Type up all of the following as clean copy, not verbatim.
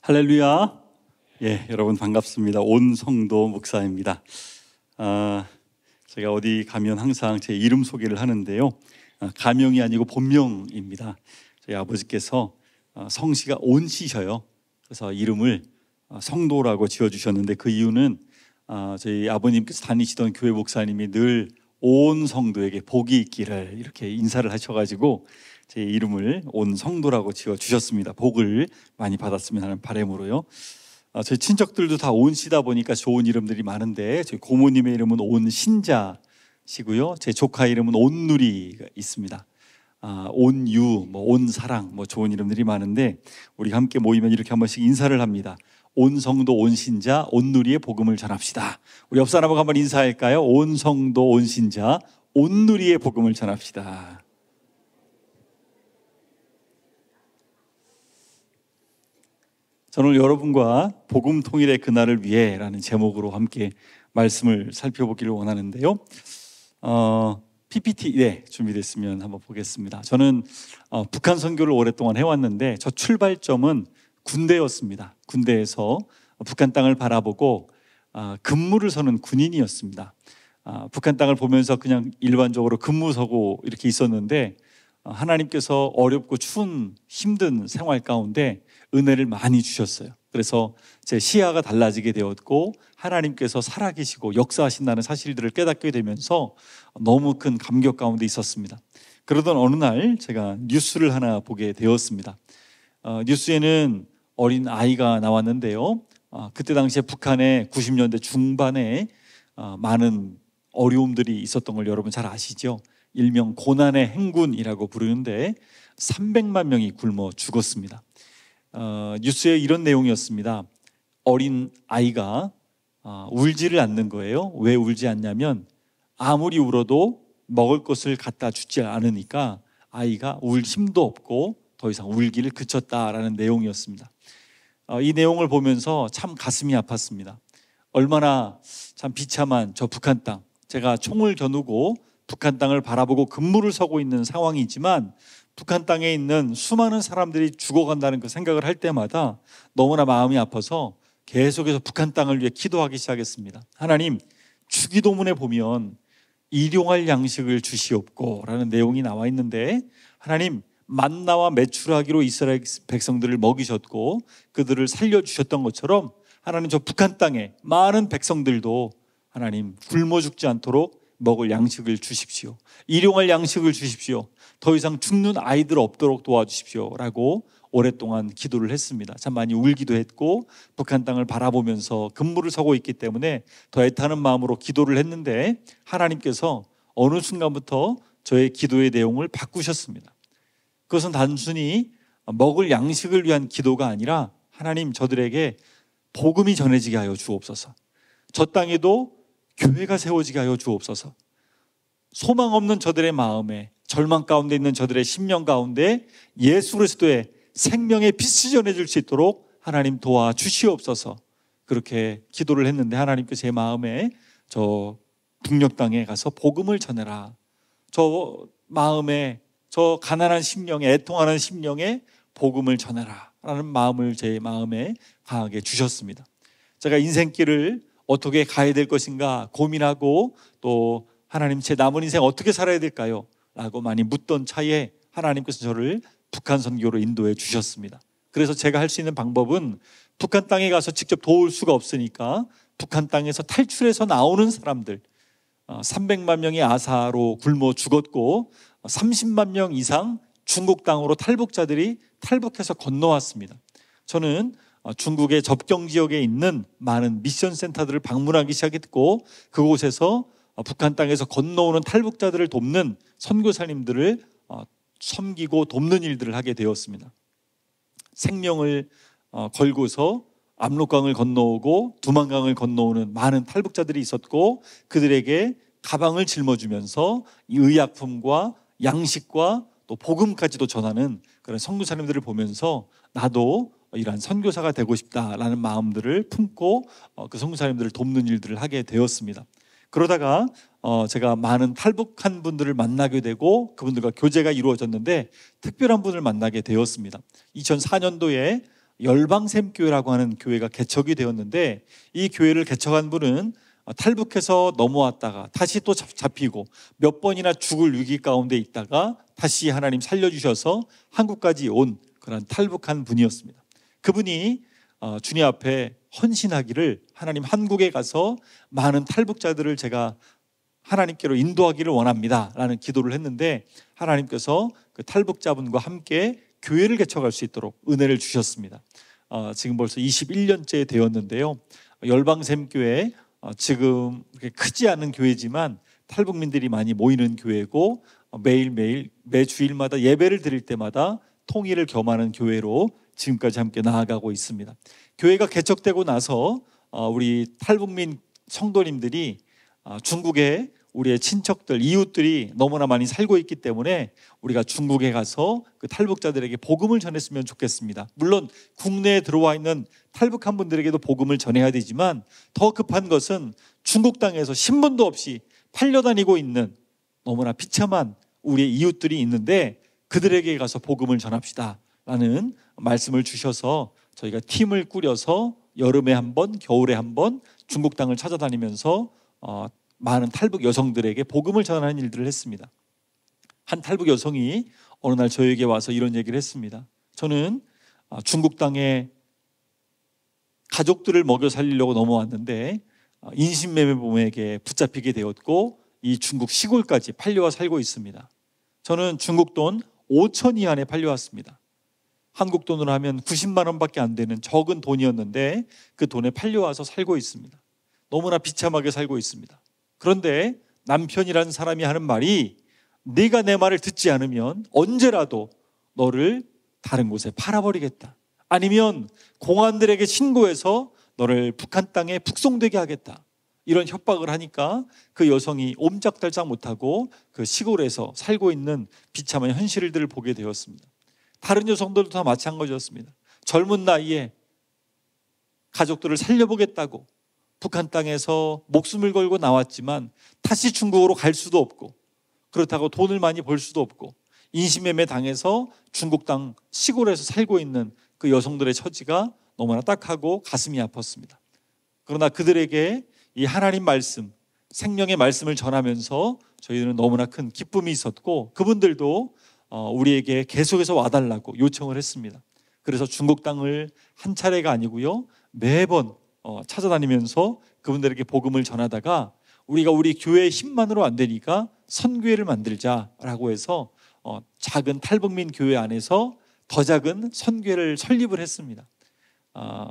할렐루야. 여러분 반갑습니다. 온 성도 목사입니다. 제가 어디 가면 항상 제 이름 소개를 하는데요. 가명이 아니고 본명입니다. 저희 아버지께서 성씨가 온씨셔요. 그래서 이름을 성도라고 지어주셨는데 그 이유는 저희 아버님께서 다니시던 교회 목사님이 늘 온 성도에게 복이 있기를 이렇게 인사를 하셔가지고 제 이름을 온 성도라고 지어주셨습니다. 복을 많이 받았으면 하는 바람으로요. 저희 친척들도 다 온씨다 보니까 좋은 이름들이 많은데 저희 고모님의 이름은 온신자시고요. 제 조카 이름은 온누리가 있습니다. 온유, 온사랑 좋은 이름들이 많은데 우리 함께 모이면 이렇게 한 번씩 인사를 합니다. 온 성도 온신자 온누리의 복음을 전합시다. 우리 옆 사람하고 한번 인사할까요? 온 성도 온신자 온누리의 복음을 전합시다. 저는 여러분과 복음 통일의 그날을 위해라는 제목으로 함께 말씀을 살펴보기를 원하는데요. PPT 준비됐으면 한번 보겠습니다. 저는 북한 선교를 오랫동안 해왔는데 저 출발점은 군대였습니다. 군대에서 북한 땅을 바라보고 근무를 서는 군인이었습니다. 북한 땅을 보면서 그냥 일반적으로 근무 서고 이렇게 있었는데 하나님께서 어렵고 추운 힘든 생활 가운데 은혜를 많이 주셨어요. 그래서 제 시야가 달라지게 되었고 하나님께서 살아계시고 역사하신다는 사실들을 깨닫게 되면서 너무 큰 감격 가운데 있었습니다. 그러던 어느 날 제가 뉴스를 하나 보게 되었습니다. 뉴스에는 어린 아이가 나왔는데요. 그때 당시에 북한의 90년대 중반에 많은 어려움들이 있었던 걸 여러분 잘 아시죠? 일명 고난의 행군이라고 부르는데 300만 명이 굶어 죽었습니다. 뉴스에 이런 내용이었습니다. 어린 아이가 울지를 않는 거예요. 왜 울지 않냐면 아무리 울어도 먹을 것을 갖다 주지 않으니까 아이가 울 힘도 없고 더 이상 울기를 그쳤다라는 내용이었습니다. 이 내용을 보면서 참 가슴이 아팠습니다. 얼마나 참 비참한 저 북한 땅, 제가 총을 겨누고 북한 땅을 바라보고 근무를 서고 있는 상황이지만 북한 땅에 있는 수많은 사람들이 죽어간다는 그 생각을 할 때마다 너무나 마음이 아파서 계속해서 북한 땅을 위해 기도하기 시작했습니다. 하나님, 주기도문에 보면 일용할 양식을 주시옵고 라는 내용이 나와 있는데 하나님, 만나와 메추라기로 이스라엘 백성들을 먹이셨고 그들을 살려주셨던 것처럼 하나님 저 북한 땅에 많은 백성들도 하나님 굶어 죽지 않도록 먹을 양식을 주십시오. 일용할 양식을 주십시오. 더 이상 죽는 아이들 없도록 도와주십시오 라고 오랫동안 기도를 했습니다. 참 많이 울기도 했고 북한 땅을 바라보면서 근무를 서고 있기 때문에 더 애타는 마음으로 기도를 했는데 하나님께서 어느 순간부터 저의 기도의 내용을 바꾸셨습니다. 그것은 단순히 먹을 양식을 위한 기도가 아니라 하나님 저들에게 복음이 전해지게 하여 주옵소서. 저 땅에도 교회가 세워지게 하여 주옵소서. 소망 없는 저들의 마음에 절망 가운데 있는 저들의 심령 가운데 예수 그리스도의 생명의 빛이 전해질 수 있도록 하나님 도와주시옵소서. 그렇게 기도를 했는데 하나님께서 제 마음에 저 북녘 땅에 가서 복음을 전해라. 저 마음에 저 가난한 심령에 애통하는 심령에 복음을 전해라 라는 마음을 제 마음에 강하게 주셨습니다. 제가 인생길을 어떻게 가야 될 것인가 고민하고 또 하나님 제 남은 인생 어떻게 살아야 될까요? 라고 많이 묻던 차에 하나님께서 저를 북한 선교로 인도해 주셨습니다. 그래서 제가 할 수 있는 방법은 북한 땅에 가서 직접 도울 수가 없으니까 북한 땅에서 탈출해서 나오는 사람들 300만 명이 아사로 굶어 죽었고 30만 명 이상 중국 땅으로 탈북자들이 탈북해서 건너왔습니다. 저는 중국의 접경 지역에 있는 많은 미션 센터들을 방문하기 시작했고 그곳에서 북한 땅에서 건너오는 탈북자들을 돕는 선교사님들을 섬기고 돕는 일들을 하게 되었습니다. 생명을 걸고서 압록강을 건너오고 두만강을 건너오는 많은 탈북자들이 있었고 그들에게 가방을 짊어주면서 이 의약품과 양식과 또 복음까지도 전하는 그런 선교사님들을 보면서 나도 이러한 선교사가 되고 싶다라는 마음들을 품고 그 선교사님들을 돕는 일들을 하게 되었습니다. 그러다가 제가 많은 탈북한 분들을 만나게 되고 그분들과 교제가 이루어졌는데 특별한 분을 만나게 되었습니다. 2004년도에 열방샘교회라고 하는 교회가 개척이 되었는데, 이 교회를 개척한 분은 탈북해서 넘어왔다가 다시 또 잡히고 몇 번이나 죽을 위기 가운데 있다가 다시 하나님 살려주셔서 한국까지 온 그런 탈북한 분이었습니다. 그분이 주님 앞에 헌신하기를, 하나님 한국에 가서 많은 탈북자들을 제가 하나님께로 인도하기를 원합니다 라는 기도를 했는데, 하나님께서 그 탈북자분과 함께 교회를 개척할 수 있도록 은혜를 주셨습니다. 지금 벌써 21년째 되었는데요, 열방샘교회 지금 그렇게 크지 않은 교회지만 탈북민들이 많이 모이는 교회고, 매일매일 매주일마다 예배를 드릴 때마다 통일을 겸하는 교회로 지금까지 함께 나아가고 있습니다. 교회가 개척되고 나서 우리 탈북민 성도님들이 중국에 우리의 친척들, 이웃들이 너무나 많이 살고 있기 때문에 우리가 중국에 가서 그 탈북자들에게 복음을 전했으면 좋겠습니다. 물론 국내에 들어와 있는 탈북한 분들에게도 복음을 전해야 되지만, 더 급한 것은 중국 땅에서 신분도 없이 팔려다니고 있는 너무나 비참한 우리의 이웃들이 있는데, 그들에게 가서 복음을 전합시다 라는 말씀을 주셔서 저희가 팀을 꾸려서 여름에 한 번, 겨울에 한 번 중국 땅을 찾아다니면서 많은 탈북 여성들에게 복음을 전하는 일들을 했습니다. 한 탈북 여성이 어느 날 저에게 와서 이런 얘기를 했습니다. 저는 중국 땅에 가족들을 먹여 살리려고 넘어왔는데 인신매매범에게 붙잡히게 되었고, 이 중국 시골까지 팔려와 살고 있습니다. 저는 중국 돈 5천 위안에 팔려왔습니다. 한국 돈으로 하면 90만 원밖에 안 되는 적은 돈이었는데 그 돈에 팔려와서 살고 있습니다. 너무나 비참하게 살고 있습니다. 그런데 남편이라는 사람이 하는 말이, 네가 내 말을 듣지 않으면 언제라도 너를 다른 곳에 팔아버리겠다, 아니면 공안들에게 신고해서 너를 북한 땅에 북송되게 하겠다, 이런 협박을 하니까 그 여성이 옴짝달짝 못하고 그 시골에서 살고 있는 비참한 현실들을 보게 되었습니다. 다른 여성들도 다 마찬가지였습니다. 젊은 나이에 가족들을 살려보겠다고 북한 땅에서 목숨을 걸고 나왔지만 다시 중국으로 갈 수도 없고, 그렇다고 돈을 많이 벌 수도 없고, 인신매매 당해서 중국 땅 시골에서 살고 있는 그 여성들의 처지가 너무나 딱하고 가슴이 아팠습니다. 그러나 그들에게 이 하나님 말씀, 생명의 말씀을 전하면서 저희는 너무나 큰 기쁨이 있었고, 그분들도 우리에게 계속해서 와달라고 요청을 했습니다. 그래서 중국 땅을 한 차례가 아니고요, 매번 찾아다니면서 그분들에게 복음을 전하다가, 우리가 우리 교회의 힘만으로 안 되니까 선교회를 만들자라고 해서 작은 탈북민 교회 안에서 더 작은 선교회를 설립을 했습니다.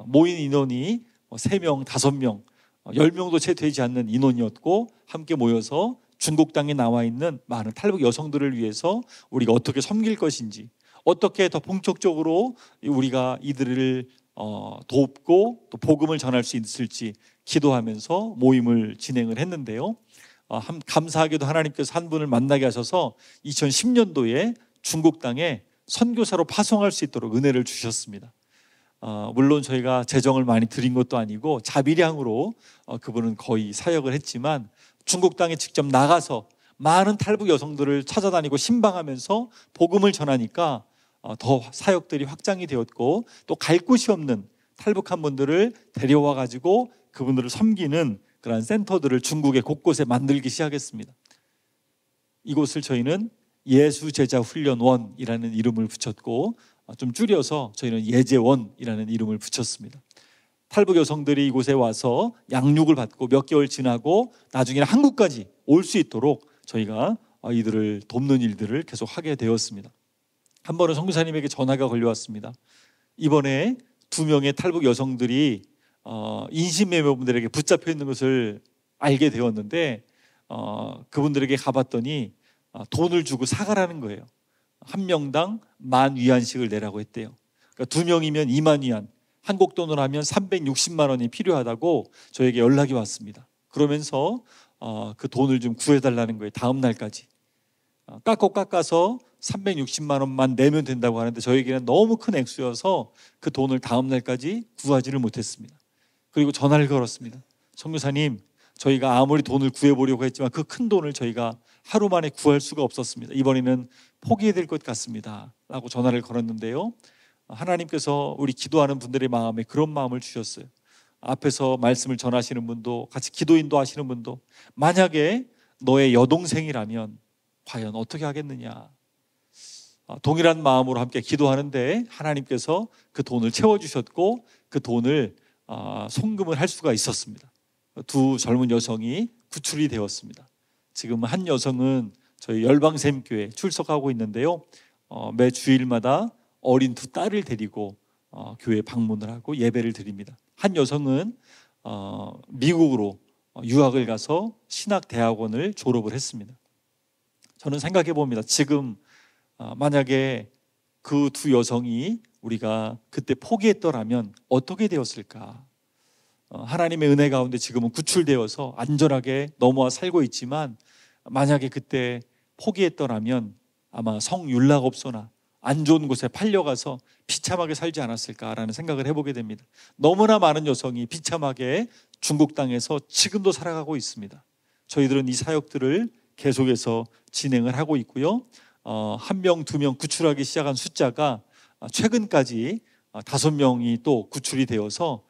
모인 인원이 3명, 5명, 10명도 채 되지 않는 인원이었고, 함께 모여서 중국 땅에 나와 있는 많은 탈북 여성들을 위해서 우리가 어떻게 섬길 것인지, 어떻게 더 본격적으로 우리가 이들을 돕고 또 복음을 전할 수 있을지 기도하면서 모임을 진행을 했는데요, 감사하게도 하나님께서 한 분을 만나게 하셔서 2010년도에 중국 땅에 선교사로 파송할 수 있도록 은혜를 주셨습니다. 물론 저희가 재정을 많이 드린 것도 아니고 자비량으로 그분은 거의 사역을 했지만, 중국 땅에 직접 나가서 많은 탈북 여성들을 찾아다니고 신방하면서 복음을 전하니까 더 사역들이 확장이 되었고, 또 갈 곳이 없는 탈북한 분들을 데려와 가지고 그분들을 섬기는 그런 센터들을 중국의 곳곳에 만들기 시작했습니다. 이곳을 저희는 예수제자훈련원이라는 이름을 붙였고, 좀 줄여서 저희는 예제원이라는 이름을 붙였습니다. 탈북 여성들이 이곳에 와서 양육을 받고 몇 개월 지나고 나중에는 한국까지 올 수 있도록 저희가 이들을 돕는 일들을 계속 하게 되었습니다. 한 번은 선교사님에게 전화가 걸려왔습니다. 이번에 2명의 탈북 여성들이 인신매매범들에게 붙잡혀 있는 것을 알게 되었는데, 그분들에게 가봤더니 돈을 주고 사가라는 거예요. 한 명당 10,000위안씩을 내라고 했대요. 그러니까 2명이면 20,000위안, 한국 돈으로 하면 360만 원이 필요하다고 저에게 연락이 왔습니다. 그러면서 그 돈을 좀 구해달라는 거예요. 다음 날까지. 깎아서 360만 원만 내면 된다고 하는데, 저에게는 너무 큰 액수여서 그 돈을 다음 날까지 구하지를 못했습니다. 그리고 전화를 걸었습니다. 선교사님, 저희가 아무리 돈을 구해보려고 했지만 그 큰 돈을 저희가 하루 만에 구할 수가 없었습니다. 이번에는 포기해야 될 것 같습니다 라고 전화를 걸었는데요, 하나님께서 우리 기도하는 분들의 마음에 그런 마음을 주셨어요. 앞에서 말씀을 전하시는 분도, 같이 기도인도 하시는 분도, 만약에 너의 여동생이라면 과연 어떻게 하겠느냐. 동일한 마음으로 함께 기도하는데 하나님께서 그 돈을 채워주셨고, 그 돈을 송금을 할 수가 있었습니다. 두 젊은 여성이 구출이 되었습니다. 지금 한 여성은 저희 열방샘교회 출석하고 있는데요, 매 주일마다 어린 두 딸을 데리고 교회 방문을 하고 예배를 드립니다. 한 여성은 미국으로 유학을 가서 신학대학원을 졸업을 했습니다. 저는 생각해 봅니다. 지금 만약에 그 두 여성이 우리가 그때 포기했더라면 어떻게 되었을까? 하나님의 은혜 가운데 지금은 구출되어서 안전하게 넘어와 살고 있지만, 만약에 그때 포기했더라면 아마 성윤락업소나 안 좋은 곳에 팔려가서 비참하게 살지 않았을까라는 생각을 해보게 됩니다. 너무나 많은 여성이 비참하게 중국 땅에서 지금도 살아가고 있습니다. 저희들은 이 사역들을 계속해서 진행을 하고 있고요, 한 명, 두 명 구출하기 시작한 숫자가 최근까지 5명이 또 구출이 되어서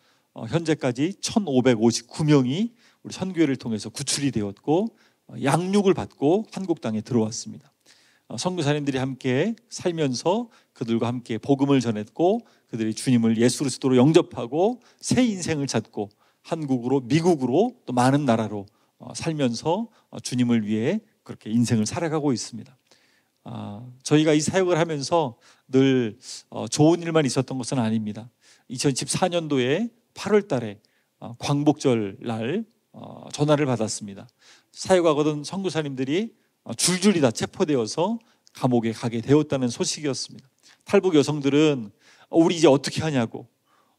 현재까지 1,559명이 우리 선교회를 통해서 구출이 되었고, 양육을 받고 한국 땅에 들어왔습니다. 선교사님들이 함께 살면서 그들과 함께 복음을 전했고, 그들이 주님을 예수 그리스도로 영접하고 새 인생을 찾고 한국으로, 미국으로, 또 많은 나라로 살면서 주님을 위해 그렇게 인생을 살아가고 있습니다. 저희가 이 사역을 하면서 늘 좋은 일만 있었던 것은 아닙니다. 2014년도에 8월 달에 광복절 날 전화를 받았습니다. 사역하거든 선교사님들이 줄줄이 다 체포되어서 감옥에 가게 되었다는 소식이었습니다. 탈북 여성들은 우리 이제 어떻게 하냐고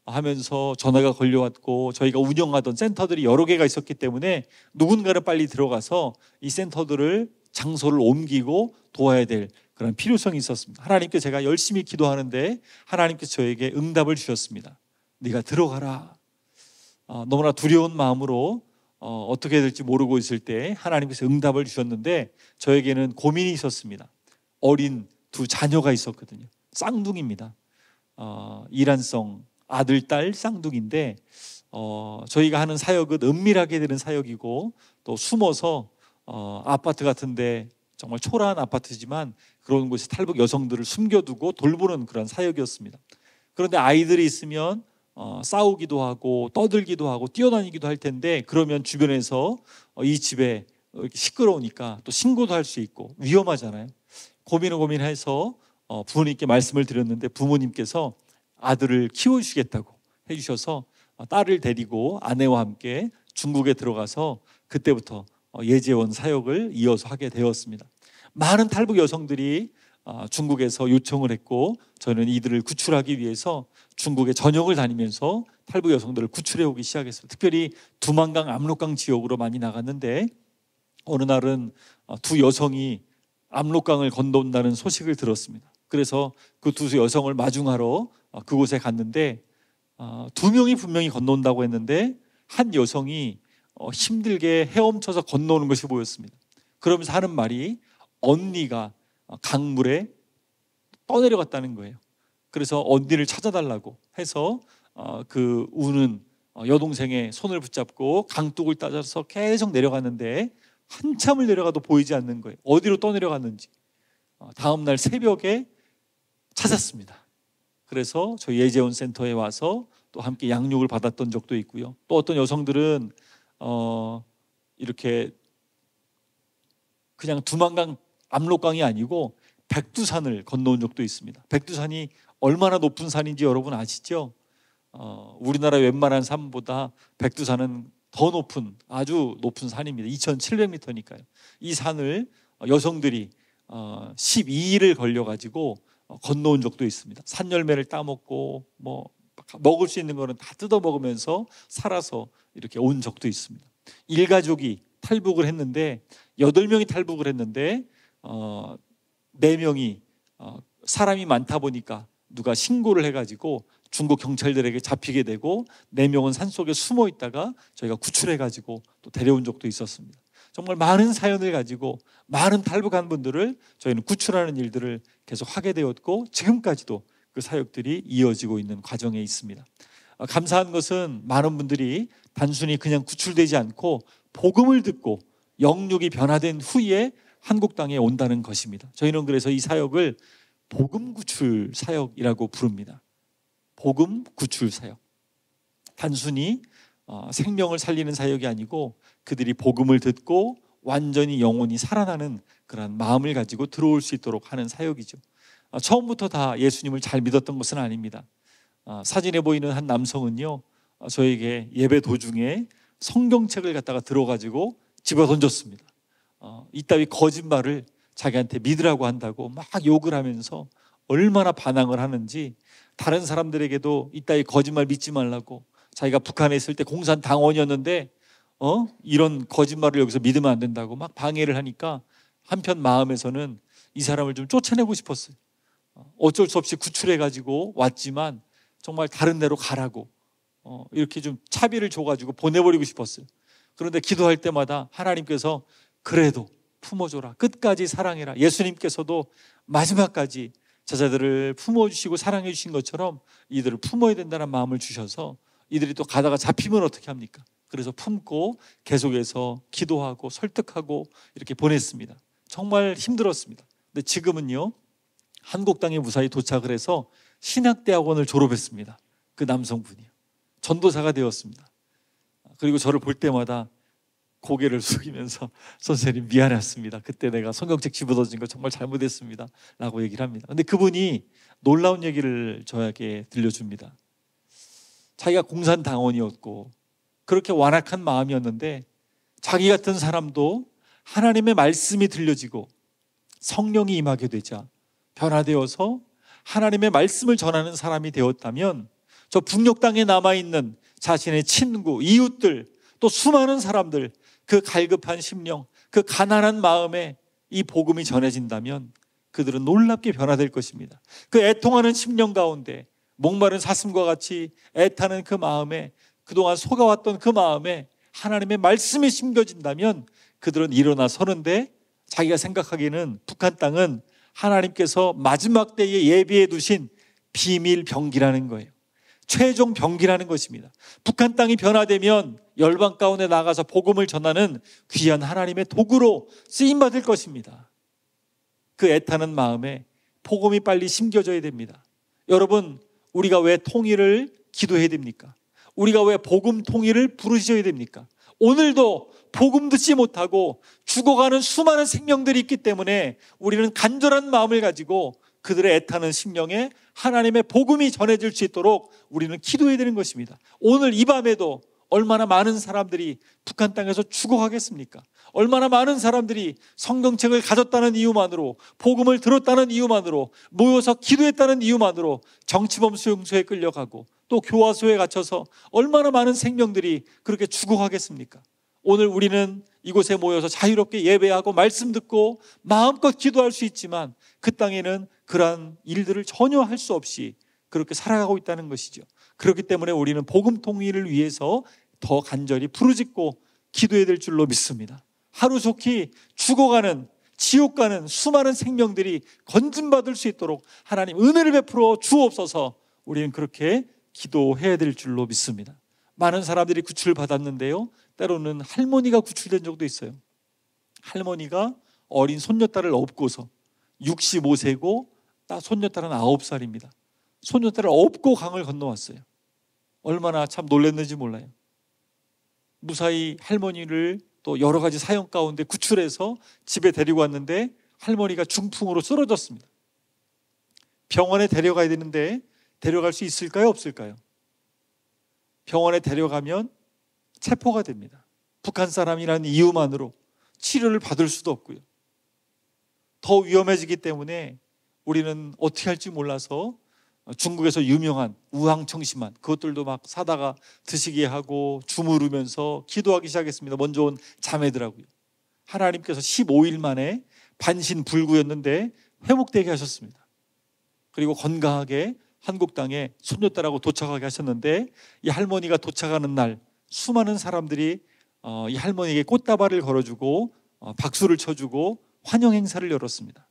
하면서 전화가 걸려왔고, 저희가 운영하던 센터들이 여러 개가 있었기 때문에 누군가를 빨리 들어가서 이 센터들을 장소를 옮기고 도와야 될 그런 필요성이 있었습니다. 하나님께 제가 열심히 기도하는데 하나님께서 저에게 응답을 주셨습니다. 네가 들어가라. 너무나 두려운 마음으로 어떻게 해야 될지 모르고 있을 때 하나님께서 응답을 주셨는데, 저에게는 고민이 있었습니다. 어린 두 자녀가 있었거든요. 쌍둥이입니다. 이란성 아들, 딸 쌍둥이인데, 저희가 하는 사역은 은밀하게 되는 사역이고, 또 숨어서 아파트 같은데, 정말 초라한 아파트지만 그런 곳에 탈북 여성들을 숨겨두고 돌보는 그런 사역이었습니다. 그런데 아이들이 있으면 싸우기도 하고 떠들기도 하고 뛰어다니기도 할 텐데, 그러면 주변에서 이 집에 시끄러우니까 또 신고도 할 수 있고 위험하잖아요. 고민해서 부모님께 말씀을 드렸는데, 부모님께서 아들을 키워주시겠다고 해주셔서 딸을 데리고 아내와 함께 중국에 들어가서 그때부터 예재원 사역을 이어서 하게 되었습니다. 많은 탈북 여성들이 중국에서 요청을 했고, 저는 이들을 구출하기 위해서 중국에 전역을 다니면서 탈북 여성들을 구출해 오기 시작했습니다. 특별히 두만강, 압록강 지역으로 많이 나갔는데, 어느 날은 두 여성이 압록강을 건너온다는 소식을 들었습니다. 그래서 그 두 여성을 마중하러 그곳에 갔는데, 두 명이 분명히 건너온다고 했는데 한 여성이 힘들게 헤엄쳐서 건너오는 것이 보였습니다. 그러면서 하는 말이 언니가 강물에 떠내려갔다는 거예요. 그래서 언니를 찾아달라고 해서 그 우는 여동생의 손을 붙잡고 강둑을 따져서 계속 내려갔는데 한참을 내려가도 보이지 않는 거예요. 어디로 떠내려갔는지. 다음 날 새벽에 찾았습니다. 그래서 저희 예재원 센터에 와서 또 함께 양육을 받았던 적도 있고요. 또 어떤 여성들은 이렇게 그냥 두만강, 압록강이 아니고 백두산을 건너온 적도 있습니다. 백두산이 얼마나 높은 산인지 여러분 아시죠? 우리나라 웬만한 산보다 백두산은 더 높은, 아주 높은 산입니다. 2,700m니까요. 이 산을 여성들이 12일을 걸려가지고 건너온 적도 있습니다. 산 열매를 따먹고 먹을 수 있는 거는 다 뜯어 먹으면서 살아서 이렇게 온 적도 있습니다. 일가족이 탈북을 했는데 8명이 탈북을 했는데 4명이 사람이 많다 보니까 누가 신고를 해가지고 중국 경찰들에게 잡히게 되고 4명은 산속에 숨어 있다가 저희가 구출해가지고 또 데려온 적도 있었습니다. 정말 많은 사연을 가지고 많은 탈북한 분들을 저희는 구출하는 일들을 계속 하게 되었고 지금까지도 그 사역들이 이어지고 있는 과정에 있습니다. 감사한 것은 많은 분들이 단순히 그냥 구출되지 않고 복음을 듣고 영육이 변화된 후에 한국 땅에 온다는 것입니다. 저희는 그래서 이 사역을 복음 구출 사역이라고 부릅니다. 복음 구출 사역. 단순히 생명을 살리는 사역이 아니고 그들이 복음을 듣고 완전히 영혼이 살아나는 그런 마음을 가지고 들어올 수 있도록 하는 사역이죠. 처음부터 다 예수님을 잘 믿었던 것은 아닙니다. 사진에 보이는 한 남성은요, 저에게 예배 도중에 성경책을 갖다가 들어가지고 집어 던졌습니다. 이따위 거짓말을 자기한테 믿으라고 한다고 막 욕을 하면서 얼마나 반항을 하는지, 다른 사람들에게도 이따위 거짓말 믿지 말라고, 자기가 북한에 있을 때 공산당원이었는데 이런 거짓말을 여기서 믿으면 안 된다고 막 방해를 하니까 한편 마음에서는 이 사람을 좀 쫓아내고 싶었어요. 어쩔 수 없이 구출해가지고 왔지만 정말 다른 데로 가라고 이렇게 좀 차비를 줘가지고 보내버리고 싶었어요. 그런데 기도할 때마다 하나님께서 그래도 품어줘라, 끝까지 사랑해라. 예수님께서도 마지막까지 제자들을 품어주시고 사랑해 주신 것처럼 이들을 품어야 된다는 마음을 주셔서 이들이 또 가다가 잡히면 어떻게 합니까? 그래서 품고 계속해서 기도하고 설득하고 이렇게 보냈습니다. 정말 힘들었습니다. 근데 지금은요, 한국 땅에 무사히 도착을 해서 신학대학원을 졸업했습니다. 그 남성분이요, 전도사가 되었습니다. 그리고 저를 볼 때마다 고개를 숙이면서 선생님 미안했습니다. 그때 내가 성경책 집어던진 거 정말 잘못했습니다 라고 얘기를 합니다. 근데 그분이 놀라운 얘기를 저에게 들려줍니다. 자기가 공산당원이었고 그렇게 완악한 마음이었는데 자기 같은 사람도 하나님의 말씀이 들려지고 성령이 임하게 되자 변화되어서 하나님의 말씀을 전하는 사람이 되었다면 저 북녘 땅에 남아있는 자신의 친구, 이웃들, 또 수많은 사람들, 그 갈급한 심령, 그 가난한 마음에 이 복음이 전해진다면 그들은 놀랍게 변화될 것입니다. 그 애통하는 심령 가운데, 목마른 사슴과 같이 애타는 그 마음에, 그동안 속아왔던 그 마음에 하나님의 말씀이 심겨진다면 그들은 일어나 서는데, 자기가 생각하기에는 북한 땅은 하나님께서 마지막 때에 예비해 두신 비밀 병기라는 거예요. 최종 병기라는 것입니다. 북한 땅이 변화되면 열방 가운데 나가서 복음을 전하는 귀한 하나님의 도구로 쓰임받을 것입니다. 그 애타는 마음에 복음이 빨리 심겨져야 됩니다. 여러분, 우리가 왜 통일을 기도해야 됩니까? 우리가 왜 복음 통일을 부르셔야 됩니까? 오늘도 복음 듣지 못하고 죽어가는 수많은 생명들이 있기 때문에 우리는 간절한 마음을 가지고 그들의 애타는 심령에 하나님의 복음이 전해질 수 있도록 우리는 기도해야 되는 것입니다. 오늘 이 밤에도 얼마나 많은 사람들이 북한 땅에서 죽어가겠습니까? 얼마나 많은 사람들이 성경책을 가졌다는 이유만으로, 복음을 들었다는 이유만으로, 모여서 기도했다는 이유만으로 정치범 수용소에 끌려가고 또 교화소에 갇혀서 얼마나 많은 생명들이 그렇게 죽어가겠습니까? 오늘 우리는 이곳에 모여서 자유롭게 예배하고 말씀 듣고 마음껏 기도할 수 있지만 그 땅에는 그러한 일들을 전혀 할 수 없이 그렇게 살아가고 있다는 것이죠. 그렇기 때문에 우리는 복음 통일을 위해서 더 간절히 부르짖고 기도해야 될 줄로 믿습니다. 하루속히 죽어가는, 지옥 가는 수많은 생명들이 건진받을 수 있도록 하나님 은혜를 베풀어 주옵소서. 우리는 그렇게 기도해야 될 줄로 믿습니다. 많은 사람들이 구출을 받았는데요, 때로는 할머니가 구출된 적도 있어요. 할머니가 어린 손녀딸을 업고서 65세고 손녀딸은 9살입니다. 손녀딸을 업고 강을 건너왔어요. 얼마나 참 놀랐는지 몰라요. 무사히 할머니를 또 여러 가지 사형 가운데 구출해서 집에 데리고 왔는데 할머니가 중풍으로 쓰러졌습니다. 병원에 데려가야 되는데 데려갈 수 있을까요? 없을까요? 병원에 데려가면 체포가 됩니다. 북한 사람이라는 이유만으로 치료를 받을 수도 없고요. 더 위험해지기 때문에 우리는 어떻게 할지 몰라서 중국에서 유명한 우황청심환, 그것들도 막 사다가 드시게 하고 주무르면서 기도하기 시작했습니다. 먼저 온 자매들하고요. 하나님께서 15일 만에 반신불구였는데 회복되게 하셨습니다. 그리고 건강하게 한국 땅에 손녀딸하고 도착하게 하셨는데, 이 할머니가 도착하는 날 수많은 사람들이 이 할머니에게 꽃다발을 걸어주고 박수를 쳐주고 환영 행사를 열었습니다.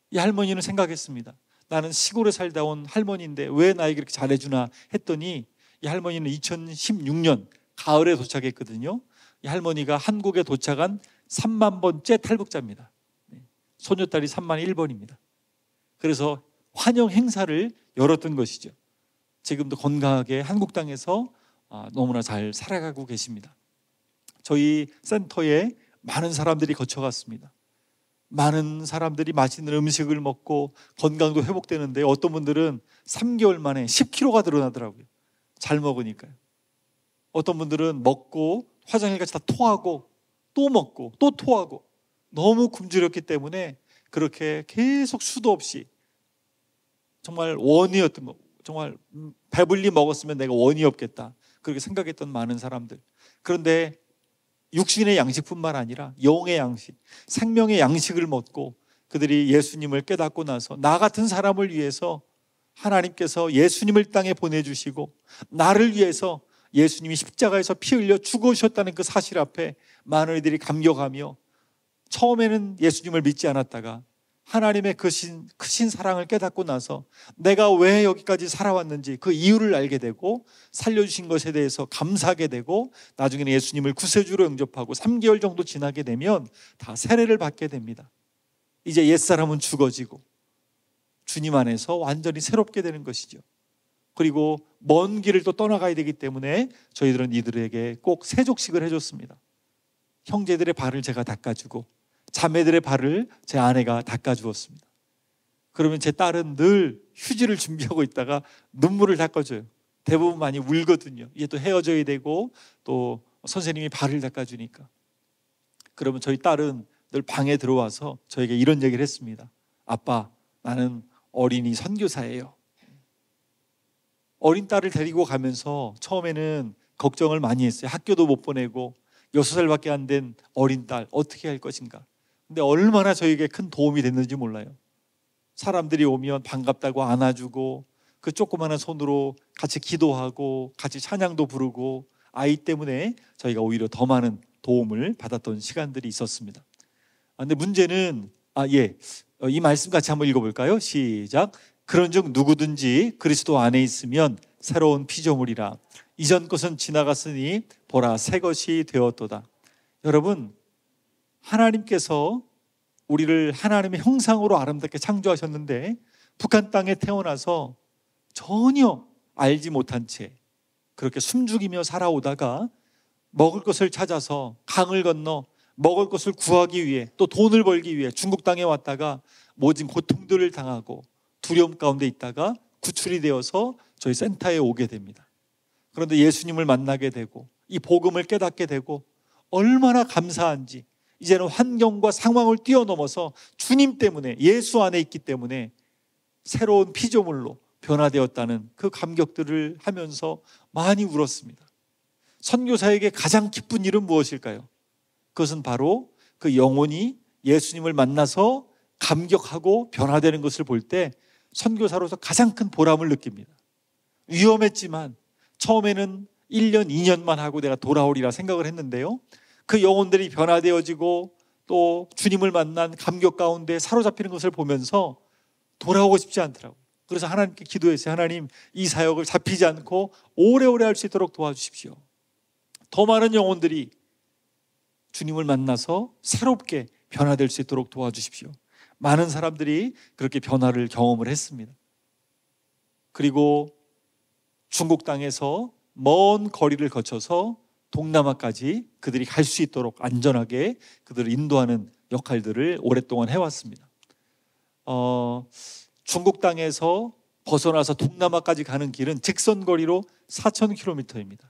이 할머니는 생각했습니다. 나는 시골에 살다 온 할머니인데 왜 나에게 그렇게 잘해주나 했더니 이 할머니는 2016년 가을에 도착했거든요. 이 할머니가 한국에 도착한 3만 번째 탈북자입니다. 소녀딸이 3만 1번입니다. 그래서 환영 행사를 열었던 것이죠. 지금도 건강하게 한국 땅에서 너무나 잘 살아가고 계십니다. 저희 센터에 많은 사람들이 거쳐갔습니다. 많은 사람들이 맛있는 음식을 먹고 건강도 회복되는데 어떤 분들은 3개월 만에 10kg가 늘어나더라고요. 잘 먹으니까요. 어떤 분들은 먹고 화장실같이 다 토하고 또 먹고 또 토하고 너무 굶주렸기 때문에 그렇게 계속 수도 없이 정말 원이었던 거, 정말 배불리 먹었으면 내가 원이 없겠다 그렇게 생각했던 많은 사람들. 그런데 육신의 양식뿐만 아니라 영의 양식, 생명의 양식을 먹고 그들이 예수님을 깨닫고 나서 나 같은 사람을 위해서 하나님께서 예수님을 땅에 보내주시고 나를 위해서 예수님이 십자가에서 피 흘려 죽으셨다는 그 사실 앞에 많은 이들이 감격하며 처음에는 예수님을 믿지 않았다가 하나님의 크신 사랑을 깨닫고 나서 내가 왜 여기까지 살아왔는지 그 이유를 알게 되고 살려주신 것에 대해서 감사하게 되고 나중에는 예수님을 구세주로 영접하고 3개월 정도 지나게 되면 다 세례를 받게 됩니다. 이제 옛사람은 죽어지고 주님 안에서 완전히 새롭게 되는 것이죠. 그리고 먼 길을 또 떠나가야 되기 때문에 저희들은 이들에게 꼭 세족식을 해줬습니다. 형제들의 발을 제가 닦아주고 자매들의 발을 제 아내가 닦아주었습니다. 그러면 제 딸은 늘 휴지를 준비하고 있다가 눈물을 닦아줘요. 대부분 많이 울거든요. 이게 또 헤어져야 되고 또 선생님이 발을 닦아주니까. 그러면 저희 딸은 늘 방에 들어와서 저에게 이런 얘기를 했습니다. 아빠, 나는 어린이 선교사예요. 어린 딸을 데리고 가면서 처음에는 걱정을 많이 했어요. 학교도 못 보내고 6살밖에 안 된 어린 딸 어떻게 할 것인가. 근데 얼마나 저에게 큰 도움이 됐는지 몰라요. 사람들이 오면 반갑다고 안아주고 그 조그마한 손으로 같이 기도하고 같이 찬양도 부르고 아이 때문에 저희가 오히려 더 많은 도움을 받았던 시간들이 있었습니다. 근데 문제는 이 말씀 같이 한번 읽어볼까요? 시작. 그런즉 누구든지 그리스도 안에 있으면 새로운 피조물이라 이전 것은 지나갔으니 보라 새 것이 되었도다. 여러분, 하나님께서 우리를 하나님의 형상으로 아름답게 창조하셨는데 북한 땅에 태어나서 전혀 알지 못한 채 그렇게 숨죽이며 살아오다가 먹을 것을 찾아서 강을 건너 먹을 것을 구하기 위해 또 돈을 벌기 위해 중국 땅에 왔다가 모진 고통들을 당하고 두려움 가운데 있다가 구출이 되어서 저희 센터에 오게 됩니다. 그런데 예수님을 만나게 되고 이 복음을 깨닫게 되고 얼마나 감사한지 이제는 환경과 상황을 뛰어넘어서 주님 때문에 예수 안에 있기 때문에 새로운 피조물로 변화되었다는 그 감격들을 하면서 많이 울었습니다. 선교사에게 가장 기쁜 일은 무엇일까요? 그것은 바로 그 영혼이 예수님을 만나서 감격하고 변화되는 것을 볼 때 선교사로서 가장 큰 보람을 느낍니다. 위험했지만 처음에는 1년, 2년만 하고 내가 돌아오리라 생각을 했는데요. 그 영혼들이 변화되어지고 또 주님을 만난 감격 가운데 사로잡히는 것을 보면서 돌아오고 싶지 않더라고요. 그래서 하나님께 기도했어요. 하나님, 이 사역을 잡히지 않고 오래오래 할 수 있도록 도와주십시오. 더 많은 영혼들이 주님을 만나서 새롭게 변화될 수 있도록 도와주십시오. 많은 사람들이 그렇게 변화를 경험을 했습니다. 그리고 중국 땅에서 먼 거리를 거쳐서 동남아까지 그들이 갈 수 있도록 안전하게 그들을 인도하는 역할들을 오랫동안 해왔습니다. 중국 땅에서 벗어나서 동남아까지 가는 길은 직선거리로 4,000km입니다.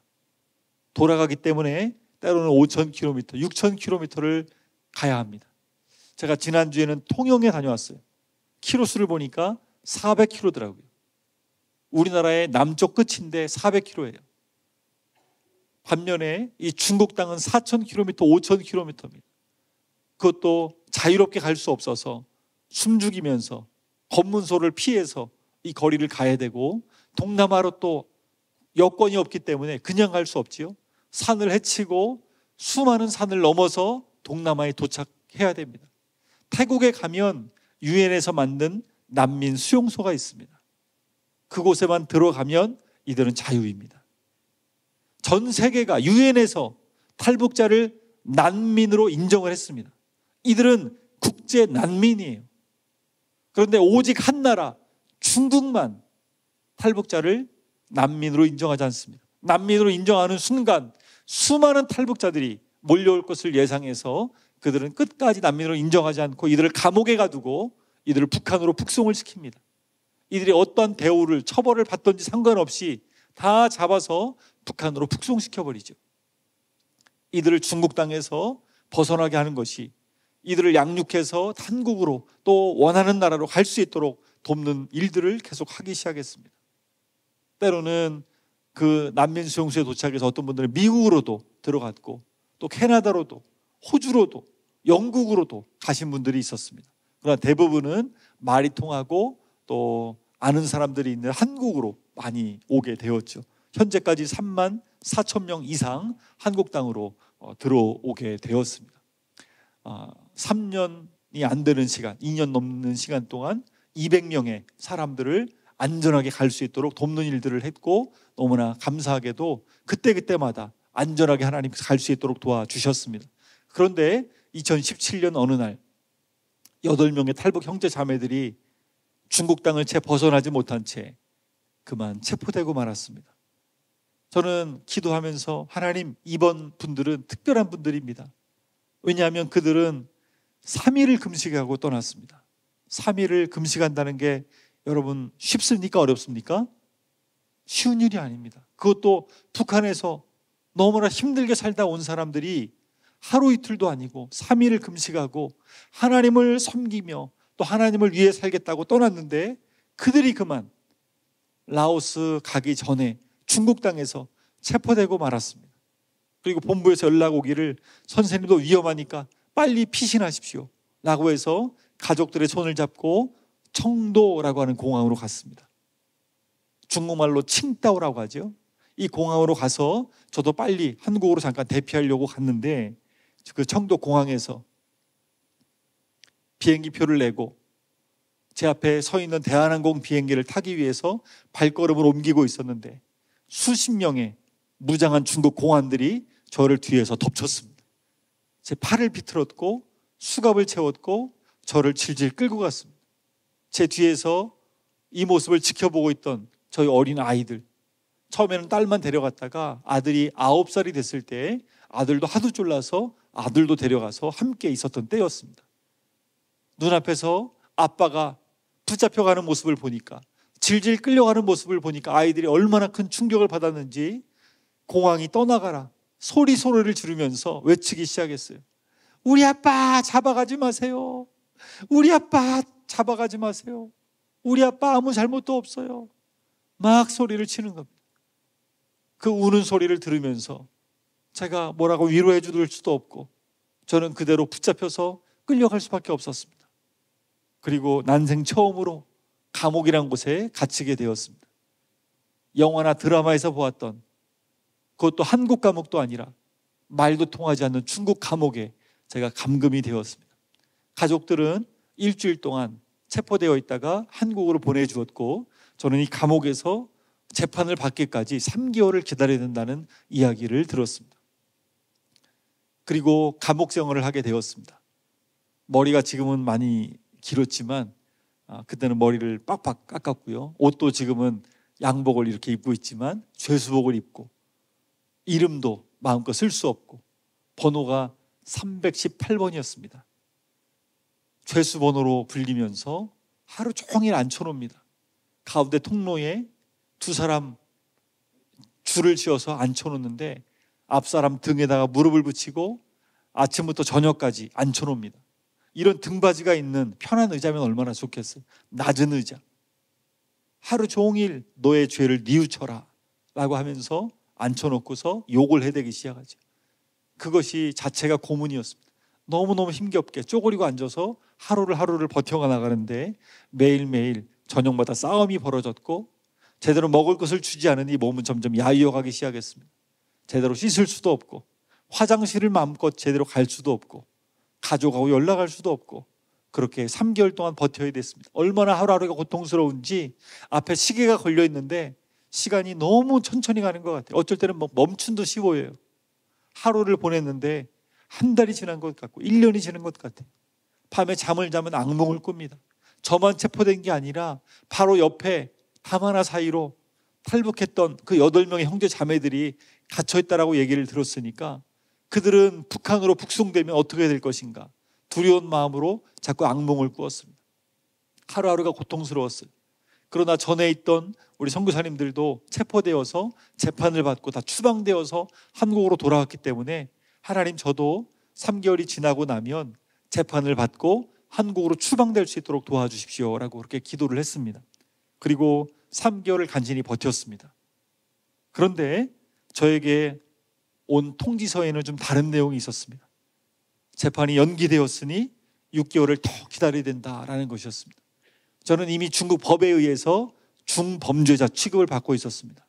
돌아가기 때문에 때로는 5,000km, 6,000km를 가야 합니다. 제가 지난주에는 통영에 다녀왔어요. 키로수를 보니까 400km더라고요. 우리나라의 남쪽 끝인데 400km예요. 반면에 이 중국 땅은 4,000km, 5,000km입니다. 그것도 자유롭게 갈 수 없어서 숨죽이면서 검문소를 피해서 이 거리를 가야 되고 동남아로 또 여권이 없기 때문에 그냥 갈 수 없지요. 산을 헤치고 수많은 산을 넘어서 동남아에 도착해야 됩니다. 태국에 가면 유엔에서 만든 난민 수용소가 있습니다. 그곳에만 들어가면 이들은 자유입니다. 전 세계가 유엔에서 탈북자를 난민으로 인정을 했습니다. 이들은 국제 난민이에요. 그런데 오직 한 나라, 중국만 탈북자를 난민으로 인정하지 않습니다. 난민으로 인정하는 순간 수많은 탈북자들이 몰려올 것을 예상해서 그들은 끝까지 난민으로 인정하지 않고 이들을 감옥에 가두고 이들을 북한으로 북송을 시킵니다. 이들이 어떠한 대우를, 처벌을 받든지 상관없이 다 잡아서 북한으로 북송시켜버리죠. 이들을 중국 땅에서 벗어나게 하는 것이, 이들을 양육해서 한국으로 또 원하는 나라로 갈 수 있도록 돕는 일들을 계속 하기 시작했습니다. 때로는 그 난민 수용소에 도착해서 어떤 분들은 미국으로도 들어갔고 또 캐나다로도, 호주로도, 영국으로도 가신 분들이 있었습니다. 그러나 대부분은 말이 통하고 또 아는 사람들이 있는 한국으로 많이 오게 되었죠. 현재까지 3만 4천 명 이상 한국 땅으로 들어오게 되었습니다. 3년이 안 되는 시간, 2년 넘는 시간 동안 200명의 사람들을 안전하게 갈 수 있도록 돕는 일들을 했고, 너무나 감사하게도 그때그때마다 안전하게 하나님 갈 수 있도록 도와주셨습니다. 그런데 2017년 어느 날 8명의 탈북 형제 자매들이 중국 땅을 채 벗어나지 못한 채 그만 체포되고 말았습니다. 저는 기도하면서 하나님, 이번 분들은 특별한 분들입니다. 왜냐하면 그들은 3일을 금식하고 떠났습니다. 3일을 금식한다는 게 여러분 쉽습니까? 어렵습니까? 쉬운 일이 아닙니다. 그것도 북한에서 너무나 힘들게 살다 온 사람들이 하루 이틀도 아니고 3일을 금식하고 하나님을 섬기며 또 하나님을 위해 살겠다고 떠났는데 그들이 그만 라오스 가기 전에 중국 땅에서 체포되고 말았습니다. 그리고 본부에서 연락 오기를 선생님도 위험하니까 빨리 피신하십시오 라고 해서 가족들의 손을 잡고 청도라고 하는 공항으로 갔습니다. 중국말로 칭다오라고 하죠. 이 공항으로 가서 저도 빨리 한국으로 잠깐 대피하려고 갔는데 그 청도 공항에서 비행기 표를 내고 제 앞에 서 있는 대한항공 비행기를 타기 위해서 발걸음을 옮기고 있었는데 수십 명의 무장한 중국 공안들이 저를 뒤에서 덮쳤습니다. 제 팔을 비틀었고 수갑을 채웠고 저를 질질 끌고 갔습니다. 제 뒤에서 이 모습을 지켜보고 있던 저희 어린 아이들, 처음에는 딸만 데려갔다가 아들이 9살이 됐을 때 아들도 하도 졸라서 아들도 데려가서 함께 있었던 때였습니다. 눈앞에서 아빠가 붙잡혀가는 모습을 보니까, 질질 끌려가는 모습을 보니까 아이들이 얼마나 큰 충격을 받았는지 공항이 떠나가라 소리를 지르면서 외치기 시작했어요. 우리 아빠 잡아가지 마세요. 우리 아빠 잡아가지 마세요. 우리 아빠 아무 잘못도 없어요. 막 소리를 치는 겁니다. 그 우는 소리를 들으면서 제가 뭐라고 위로해 줄 수도 없고 저는 그대로 붙잡혀서 끌려갈 수밖에 없었습니다. 그리고 난생 처음으로 감옥이란 곳에 갇히게 되었습니다. 영화나 드라마에서 보았던, 그것도 한국 감옥도 아니라 말도 통하지 않는 중국 감옥에 제가 감금이 되었습니다. 가족들은 일주일 동안 체포되어 있다가 한국으로 보내주었고 저는 이 감옥에서 재판을 받기까지 3개월을 기다려야 된다는 이야기를 들었습니다. 그리고 감옥 생활을 하게 되었습니다. 머리가 지금은 많이 길었지만 그때는 머리를 빡빡 깎았고요. 옷도 지금은 양복을 이렇게 입고 있지만 죄수복을 입고 이름도 마음껏 쓸 수 없고 번호가 318번이었습니다. 죄수 번호로 불리면서 하루 종일 앉혀놓습니다. 가운데 통로에 두 사람 줄을 지어서 앉혀놓는데 앞사람 등에다가 무릎을 붙이고 아침부터 저녁까지 앉혀놓습니다. 이런 등받이가 있는 편한 의자면 얼마나 좋겠어요. 낮은 의자. 하루 종일 너의 죄를 뉘우쳐라 라고 하면서 앉혀놓고서 욕을 해대기 시작하죠. 그것이 자체가 고문이었습니다. 너무너무 힘겹게 쪼그리고 앉아서 하루를 버텨가 나가는데 매일매일 저녁마다 싸움이 벌어졌고 제대로 먹을 것을 주지 않으니 몸은 점점 야위어가기 시작했습니다. 제대로 씻을 수도 없고 화장실을 마음껏 제대로 갈 수도 없고 가족하고 연락할 수도 없고 그렇게 3개월 동안 버텨야 됐습니다. 얼마나 하루하루가 고통스러운지 앞에 시계가 걸려 있는데 시간이 너무 천천히 가는 것 같아요. 어쩔 때는 멈춘 듯이 보여요. 하루를 보냈는데 한 달이 지난 것 같고 1년이 지난 것 같아요. 밤에 잠을 자면 악몽을 꿉니다. 저만 체포된 게 아니라 바로 옆에 담 하나 사이로 탈북했던 그 8명의 형제 자매들이 갇혀있다라고 얘기를 들었으니까 그들은 북한으로 북송되면 어떻게 될 것인가 두려운 마음으로 자꾸 악몽을 꾸었습니다. 하루하루가 고통스러웠어요. 그러나 전에 있던 우리 선교사님들도 체포되어서 재판을 받고 다 추방되어서 한국으로 돌아왔기 때문에 하나님, 저도 3개월이 지나고 나면 재판을 받고 한국으로 추방될 수 있도록 도와주십시오라고 그렇게 기도를 했습니다. 그리고 3개월을 간신히 버텼습니다. 그런데 저에게 온 통지서에는 좀 다른 내용이 있었습니다. 재판이 연기되었으니 6개월을 더 기다려야 된다라는 것이었습니다. 저는 이미 중국 법에 의해서 중범죄자 취급을 받고 있었습니다.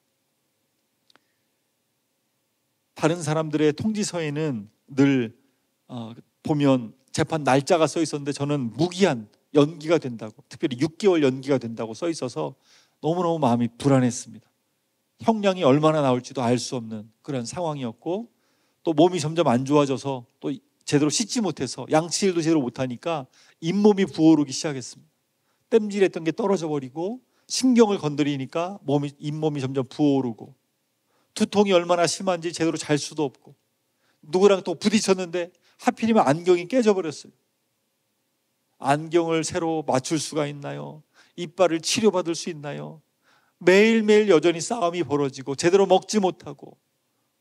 다른 사람들의 통지서에는 늘 보면 재판 날짜가 써 있었는데 저는 무기한 연기가 된다고, 특별히 6개월 연기가 된다고 써 있어서 너무너무 마음이 불안했습니다. 형량이 얼마나 나올지도 알 수 없는 그런 상황이었고, 또 몸이 점점 안 좋아져서 또 제대로 씻지 못해서 양치질도 제대로 못하니까 잇몸이 부어오르기 시작했습니다. 땜질했던 게 떨어져 버리고 신경을 건드리니까 잇몸이 점점 부어오르고, 두통이 얼마나 심한지 제대로 잘 수도 없고, 누구랑 또 부딪혔는데 하필이면 안경이 깨져버렸어요. 안경을 새로 맞출 수가 있나요? 이빨을 치료받을 수 있나요? 매일매일 여전히 싸움이 벌어지고 제대로 먹지 못하고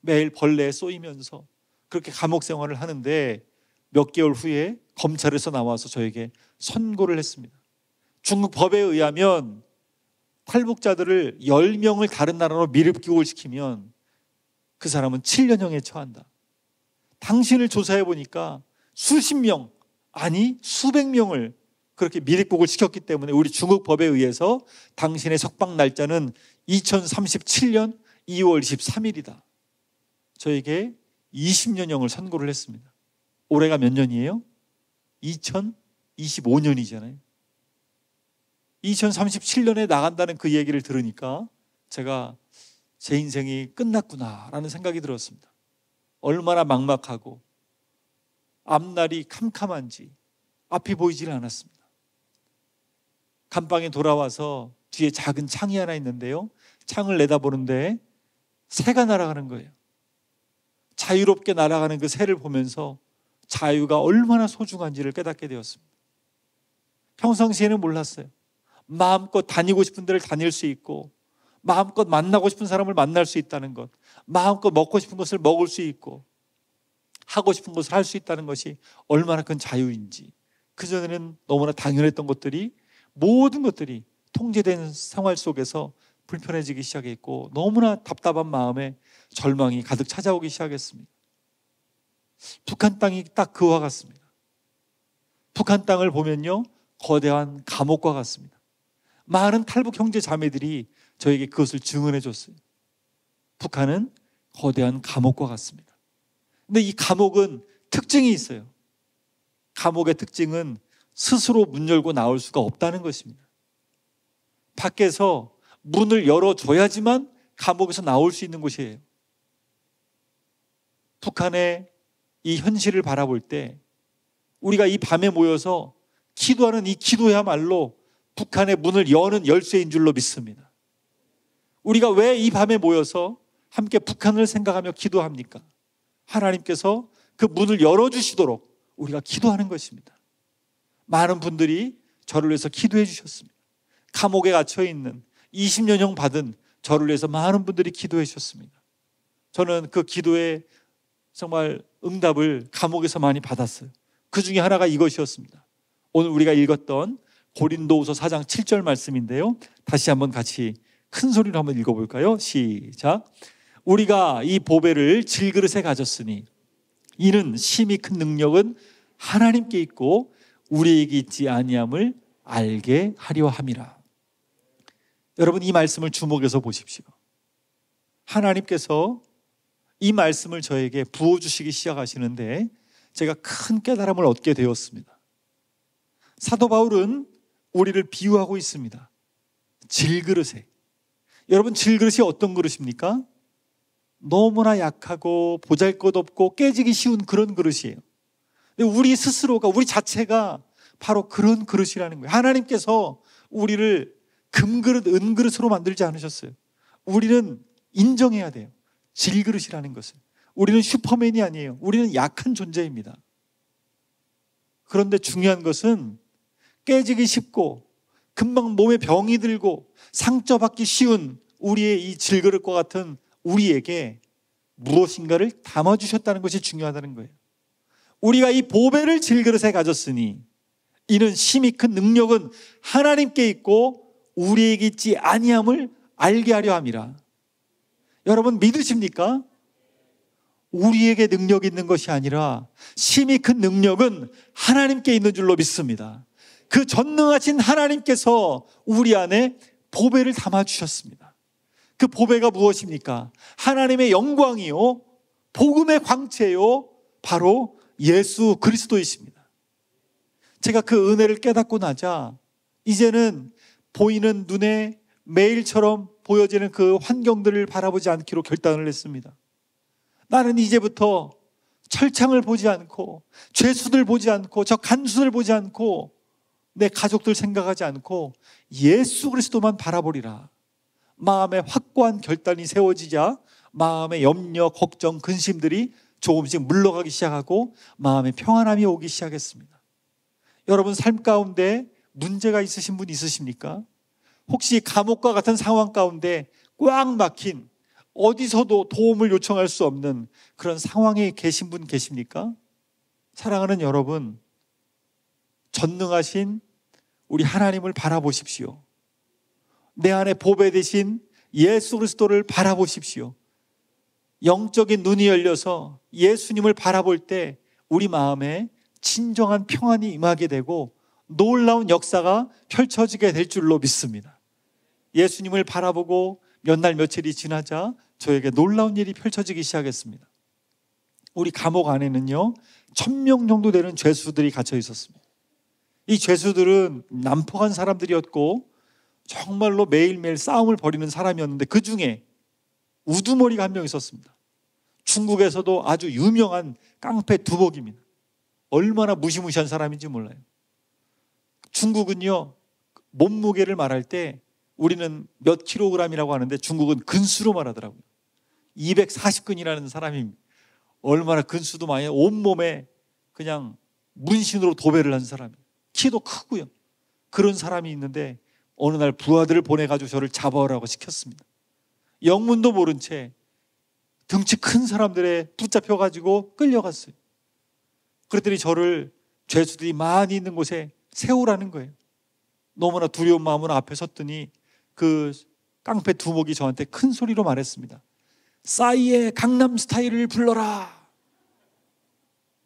매일 벌레에 쏘이면서 그렇게 감옥 생활을 하는데, 몇 개월 후에 검찰에서 나와서 저에게 선고를 했습니다. 중국 법에 의하면 탈북자들을 10명을 다른 나라로 미립교육을 시키면 그 사람은 7년형에 처한다. 당신을 조사해 보니까 수십 명, 아니 수백 명을 그렇게 미립국을 시켰기 때문에 우리 중국 법에 의해서 당신의 석방 날짜는 2037년 2월 23일이다. 저에게 20년형을 선고를 했습니다. 올해가 몇 년이에요? 2025년이잖아요. 2037년에 나간다는 그 얘기를 들으니까 제가 제 인생이 끝났구나라는 생각이 들었습니다. 얼마나 막막하고 앞날이 캄캄한지 앞이 보이질 않았습니다. 감방에 돌아와서 뒤에 작은 창이 하나 있는데요, 창을 내다보는데 새가 날아가는 거예요. 자유롭게 날아가는 그 새를 보면서 자유가 얼마나 소중한지를 깨닫게 되었습니다. 평상시에는 몰랐어요. 마음껏 다니고 싶은 데를 다닐 수 있고, 마음껏 만나고 싶은 사람을 만날 수 있다는 것, 마음껏 먹고 싶은 것을 먹을 수 있고, 하고 싶은 것을 할 수 있다는 것이 얼마나 큰 자유인지, 그전에는 너무나 당연했던 것들이, 모든 것들이 통제된 생활 속에서 불편해지기 시작했고, 너무나 답답한 마음에 절망이 가득 찾아오기 시작했습니다. 북한 땅이 딱 그와 같습니다. 북한 땅을 보면요, 거대한 감옥과 같습니다. 많은 탈북 형제 자매들이 저에게 그것을 증언해 줬어요. 북한은 거대한 감옥과 같습니다. 근데 이 감옥은 특징이 있어요. 감옥의 특징은 스스로 문 열고 나올 수가 없다는 것입니다. 밖에서 문을 열어줘야지만 감옥에서 나올 수 있는 곳이에요. 북한의 이 현실을 바라볼 때 우리가 이 밤에 모여서 기도하는 이 기도야말로 북한의 문을 여는 열쇠인 줄로 믿습니다. 우리가 왜 이 밤에 모여서 함께 북한을 생각하며 기도합니까? 하나님께서 그 문을 열어주시도록 우리가 기도하는 것입니다. 많은 분들이 저를 위해서 기도해 주셨습니다. 감옥에 갇혀있는 20년형 받은 저를 위해서 많은 분들이 기도해 주셨습니다. 저는 그 기도에 정말 응답을 감옥에서 많이 받았어요. 그 중에 하나가 이것이었습니다. 오늘 우리가 읽었던 고린도후서 4장 7절 말씀인데요, 다시 한번 같이 큰 소리로 한번 읽어볼까요? 시작. 우리가 이 보배를 질그릇에 가졌으니 이는 심히 큰 능력은 하나님께 있고 우리에게 있지 아니함을 알게 하려 함이라. 여러분, 이 말씀을 주목해서 보십시오. 하나님께서 이 말씀을 저에게 부어주시기 시작하시는데 제가 큰 깨달음을 얻게 되었습니다. 사도 바울은 우리를 비유하고 있습니다. 질그릇에. 여러분, 질그릇이 어떤 그릇입니까? 너무나 약하고 보잘것없고 깨지기 쉬운 그런 그릇이에요. 근데 우리 스스로가, 우리 자체가 바로 그런 그릇이라는 거예요. 하나님께서 우리를 금그릇, 은그릇으로 만들지 않으셨어요. 우리는 인정해야 돼요. 질그릇이라는 것을. 우리는 슈퍼맨이 아니에요. 우리는 약한 존재입니다. 그런데 중요한 것은 깨지기 쉽고 금방 몸에 병이 들고 상처받기 쉬운 우리의 이 질그릇과 같은 우리에게 무엇인가를 담아주셨다는 것이 중요하다는 거예요. 우리가 이 보배를 질그릇에 가졌으니 이는 심히 큰 능력은 하나님께 있고 우리에게 있지 아니함을 알게 하려 함이라. 여러분, 믿으십니까? 우리에게 능력이 있는 것이 아니라 심히 큰 능력은 하나님께 있는 줄로 믿습니다. 그 전능하신 하나님께서 우리 안에 보배를 담아주셨습니다. 그 보배가 무엇입니까? 하나님의 영광이요, 복음의 광채요, 바로 예수 그리스도이십니다. 제가 그 은혜를 깨닫고 나자 이제는 보이는 눈에 매일처럼 보여지는 그 환경들을 바라보지 않기로 결단을 했습니다. 나는 이제부터 철창을 보지 않고 죄수들 보지 않고 저 간수들 보지 않고 내 가족들 생각하지 않고 예수 그리스도만 바라보리라. 마음에 확고한 결단이 세워지자 마음의 염려, 걱정, 근심들이 조금씩 물러가기 시작하고 마음의 평안함이 오기 시작했습니다. 여러분, 삶 가운데 문제가 있으신 분 있으십니까? 혹시 감옥과 같은 상황 가운데 꽉 막힌, 어디서도 도움을 요청할 수 없는 그런 상황에 계신 분 계십니까? 사랑하는 여러분, 전능하신 우리 하나님을 바라보십시오. 내 안에 보배 되신 예수 그리스도를 바라보십시오. 영적인 눈이 열려서 예수님을 바라볼 때 우리 마음에 진정한 평안이 임하게 되고 놀라운 역사가 펼쳐지게 될 줄로 믿습니다. 예수님을 바라보고 몇 날 며칠이 지나자 저에게 놀라운 일이 펼쳐지기 시작했습니다. 우리 감옥 안에는요 1000명 정도 되는 죄수들이 갇혀 있었습니다. 이 죄수들은 난폭한 사람들이었고 정말로 매일매일 싸움을 벌이는 사람이었는데 그 중에 우두머리가 한 명 있었습니다. 중국에서도 아주 유명한 깡패 두목입니다. 얼마나 무시무시한 사람인지 몰라요. 중국은요 몸무게를 말할 때 우리는 몇 킬로그램이라고 하는데 중국은 근수로 말하더라고요. 240근이라는 사람이 얼마나 근수도 많이 온몸에 그냥 문신으로 도배를 한 사람이에요. 키도 크고요. 그런 사람이 있는데 어느 날 부하들을 보내가지고 저를 잡아오라고 시켰습니다. 영문도 모른 채 등치 큰 사람들에 붙잡혀가지고 끌려갔어요. 그랬더니 저를 죄수들이 많이 있는 곳에 세우라는 거예요. 너무나 두려운 마음으로 앞에 섰더니 그 깡패 두목이 저한테 큰 소리로 말했습니다. 싸이의 강남 스타일을 불러라.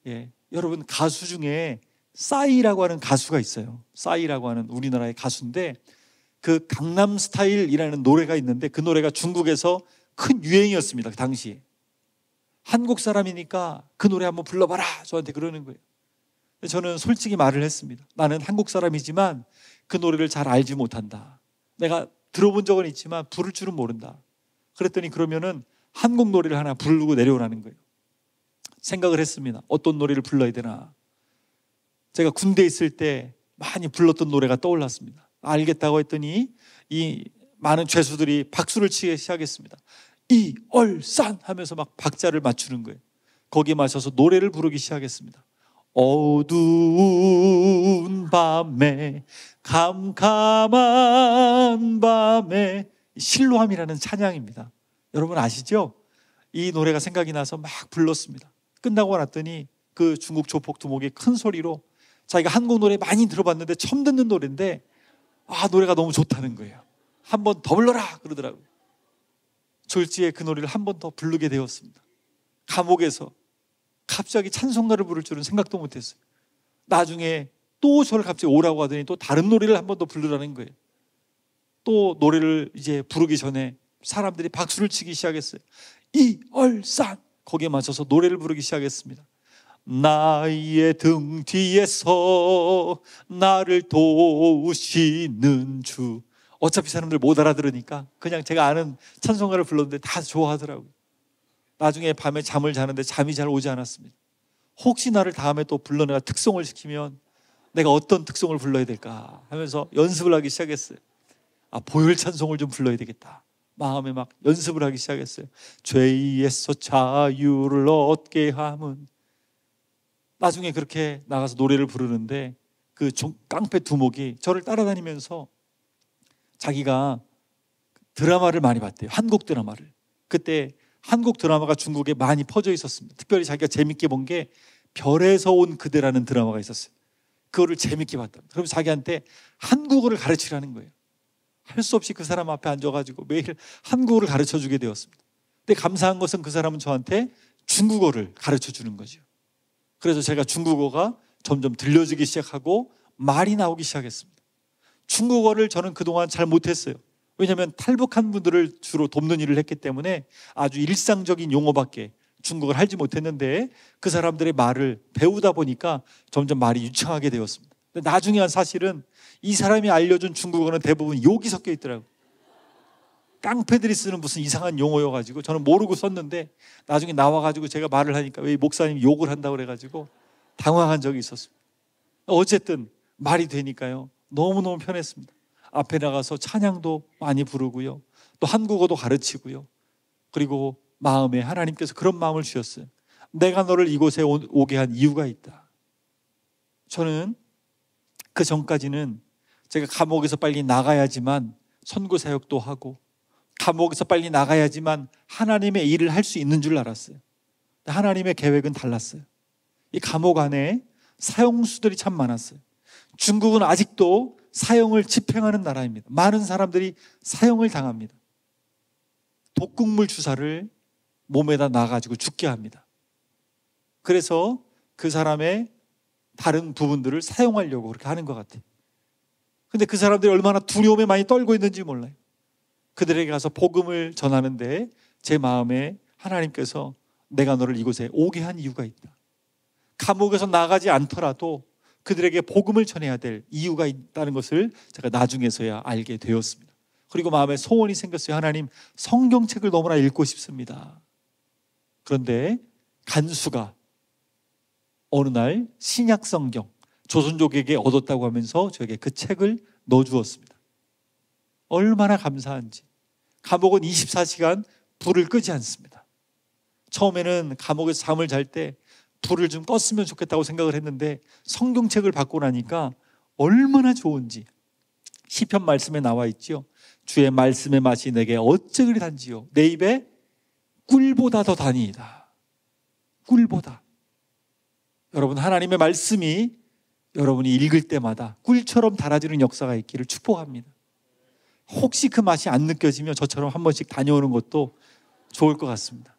예, 여러분, 가수 중에 싸이라고 하는 가수가 있어요. 싸이라고 하는 우리나라의 가수인데 그 강남 스타일이라는 노래가 있는데 그 노래가 중국에서 큰 유행이었습니다. 그 당시에. 한국 사람이니까 그 노래 한번 불러봐라 저한테 그러는 거예요. 저는 솔직히 말을 했습니다. 나는 한국 사람이지만 그 노래를 잘 알지 못한다. 내가 들어본 적은 있지만 부를 줄은 모른다. 그랬더니 그러면은 한국 노래를 하나 부르고 내려오라는 거예요. 생각을 했습니다. 어떤 노래를 불러야 되나. 제가 군대에 있을 때 많이 불렀던 노래가 떠올랐습니다. 알겠다고 했더니 이 많은 죄수들이 박수를 치기 시작했습니다. 이얼산 하면서 막 박자를 맞추는 거예요. 거기에 맞춰서 노래를 부르기 시작했습니다. 어두운 밤에 캄캄한 밤에, 실로함이라는 찬양입니다. 여러분 아시죠? 이 노래가 생각이 나서 막 불렀습니다. 끝나고 났더니 그 중국 조폭 두목이 큰 소리로 자기가 한국 노래 많이 들어봤는데 처음 듣는 노래인데 노래가 너무 좋다는 거예요. 한 번 더 불러라 그러더라고요. 졸지에 그 노래를 한 번 더 부르게 되었습니다. 감옥에서 갑자기 찬송가를 부를 줄은 생각도 못했어요. 나중에 또 저를 갑자기 오라고 하더니 또 다른 노래를 한 번 더 부르라는 거예요. 또 노래를 이제 부르기 전에 사람들이 박수를 치기 시작했어요. 이얼산 거기에 맞춰서 노래를 부르기 시작했습니다. 나의 등 뒤에서 나를 도우시는 주. 어차피 사람들 못 알아들으니까 그냥 제가 아는 찬송가를 불렀는데 다 좋아하더라고요. 나중에 밤에 잠을 자는데 잠이 잘 오지 않았습니다. 혹시 나를 다음에 또 불러 내가 특송을 시키면 내가 어떤 특송을 불러야 될까 하면서 연습을 하기 시작했어요. 보혈 찬송을 좀 불러야 되겠다. 마음에 막 연습을 하기 시작했어요. 죄에서 자유를 얻게 함은. 나중에 그렇게 나가서 노래를 부르는데 그 깡패 두목이 저를 따라다니면서 자기가 드라마를 많이 봤대요. 한국 드라마를. 그때 한국 드라마가 중국에 많이 퍼져 있었습니다. 특별히 자기가 재밌게 본 게 별에서 온 그대라는 드라마가 있었어요. 그거를 재밌게 봤다. 그럼 자기한테 한국어를 가르치라는 거예요. 할 수 없이 그 사람 앞에 앉아가지고 매일 한국어를 가르쳐주게 되었습니다. 근데 감사한 것은 그 사람은 저한테 중국어를 가르쳐주는 거죠. 그래서 제가 중국어가 점점 들려지기 시작하고 말이 나오기 시작했습니다. 중국어를 저는 그동안 잘 못했어요. 왜냐하면 탈북한 분들을 주로 돕는 일을 했기 때문에 아주 일상적인 용어밖에 중국어를 알지 못했는데 그 사람들의 말을 배우다 보니까 점점 말이 유창하게 되었습니다. 근데 나중에 사실은 이 사람이 알려준 중국어는 대부분 욕이 섞여 있더라고요. 깡패들이 쓰는 무슨 이상한 용어여가지고 저는 모르고 썼는데 나중에 나와가지고 제가 말을 하니까 왜 목사님이 욕을 한다고 그래가지고 당황한 적이 있었습니다. 어쨌든 말이 되니까요 너무너무 편했습니다. 앞에 나가서 찬양도 많이 부르고요, 또 한국어도 가르치고요. 그리고 마음에 하나님께서 그런 마음을 주셨어요. 내가 너를 이곳에 오게 한 이유가 있다. 저는 그 전까지는 제가 감옥에서 빨리 나가야지만 선교 사역도 하고 감옥에서 빨리 나가야지만 하나님의 일을 할 수 있는 줄 알았어요. 하나님의 계획은 달랐어요. 이 감옥 안에 사형수들이 참 많았어요. 중국은 아직도 사형을 집행하는 나라입니다. 많은 사람들이 사형을 당합니다. 독극물 주사를 몸에다 놔가지고 죽게 합니다. 그래서 그 사람의 다른 부분들을 사용하려고 그렇게 하는 것 같아요. 근데 그 사람들이 얼마나 두려움에 많이 떨고 있는지 몰라요. 그들에게 가서 복음을 전하는데 제 마음에 하나님께서 내가 너를 이곳에 오게 한 이유가 있다. 감옥에서 나가지 않더라도 그들에게 복음을 전해야 될 이유가 있다는 것을 제가 나중에서야 알게 되었습니다. 그리고 마음에 소원이 생겼어요. 하나님, 성경책을 너무나 읽고 싶습니다. 그런데 간수가 어느 날 신약 성경 조선족에게 얻었다고 하면서 저에게 그 책을 넣어주었습니다. 얼마나 감사한지. 감옥은 24시간 불을 끄지 않습니다. 처음에는 감옥에서 잠을 잘 때 불을 좀 껐으면 좋겠다고 생각을 했는데 성경책을 받고 나니까 얼마나 좋은지. 시편 말씀에 나와 있죠. 주의 말씀의 맛이 내게 어찌 그리 단지요. 내 입에 꿀보다 더 다니이다. 꿀보다. 여러분, 하나님의 말씀이 여러분이 읽을 때마다 꿀처럼 달아지는 역사가 있기를 축복합니다. 혹시 그 맛이 안 느껴지면 저처럼 한 번씩 다녀오는 것도 좋을 것 같습니다.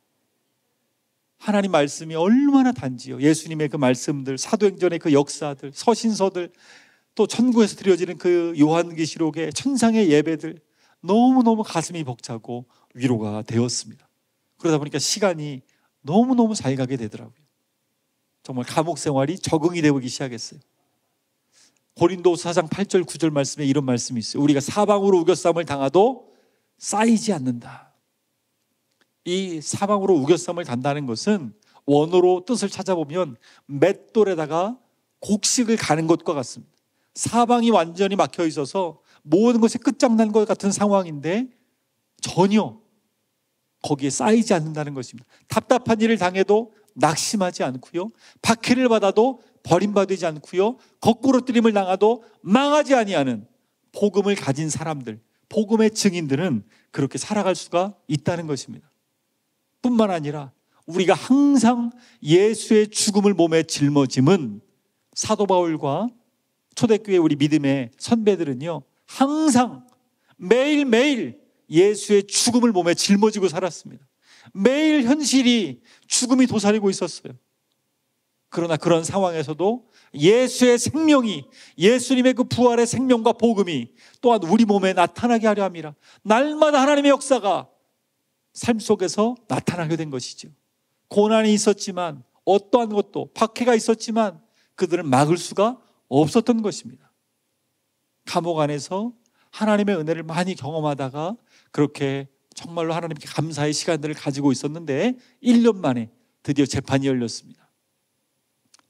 하나님 말씀이 얼마나 단지요. 예수님의 그 말씀들, 사도행전의 그 역사들, 서신서들, 또 천국에서 드려지는 그 요한계시록의 천상의 예배들, 너무너무 가슴이 벅차고 위로가 되었습니다. 그러다 보니까 시간이 너무너무 잘 가게 되더라고요. 정말 감옥 생활이 적응이 되기 시작했어요. 고린도후서 4장 8절 9절 말씀에 이런 말씀이 있어요. 우리가 사방으로 우겨싸움을 당하도 쌓이지 않는다. 이 사방으로 우겨싸움을 단다는 것은 원어로 뜻을 찾아보면 맷돌에다가 곡식을 가는 것과 같습니다. 사방이 완전히 막혀 있어서 모든 것이 끝장난 것 같은 상황인데 전혀 거기에 쌓이지 않는다는 것입니다. 답답한 일을 당해도 낙심하지 않고요, 박해를 받아도 버림받지 않고요, 거꾸로 뜨림을 당하도 망하지 아니하는 복음을 가진 사람들, 복음의 증인들은 그렇게 살아갈 수가 있다는 것입니다. 뿐만 아니라 우리가 항상 예수의 죽음을 몸에 짊어짐은 사도 바울과 초대교회 우리 믿음의 선배들은요, 항상 매일매일 예수의 죽음을 몸에 짊어지고 살았습니다. 매일 현실이 죽음이 도사리고 있었어요. 그러나 그런 상황에서도 예수의 생명이, 예수님의 그 부활의 생명과 복음이 또한 우리 몸에 나타나게 하려 함이라. 날마다 하나님의 역사가 삶 속에서 나타나게 된 것이죠. 고난이 있었지만 어떠한 것도 박해가 있었지만 그들은 막을 수가 없었던 것입니다. 감옥 안에서 하나님의 은혜를 많이 경험하다가 그렇게 정말로 하나님께 감사의 시간들을 가지고 있었는데 1년 만에 드디어 재판이 열렸습니다.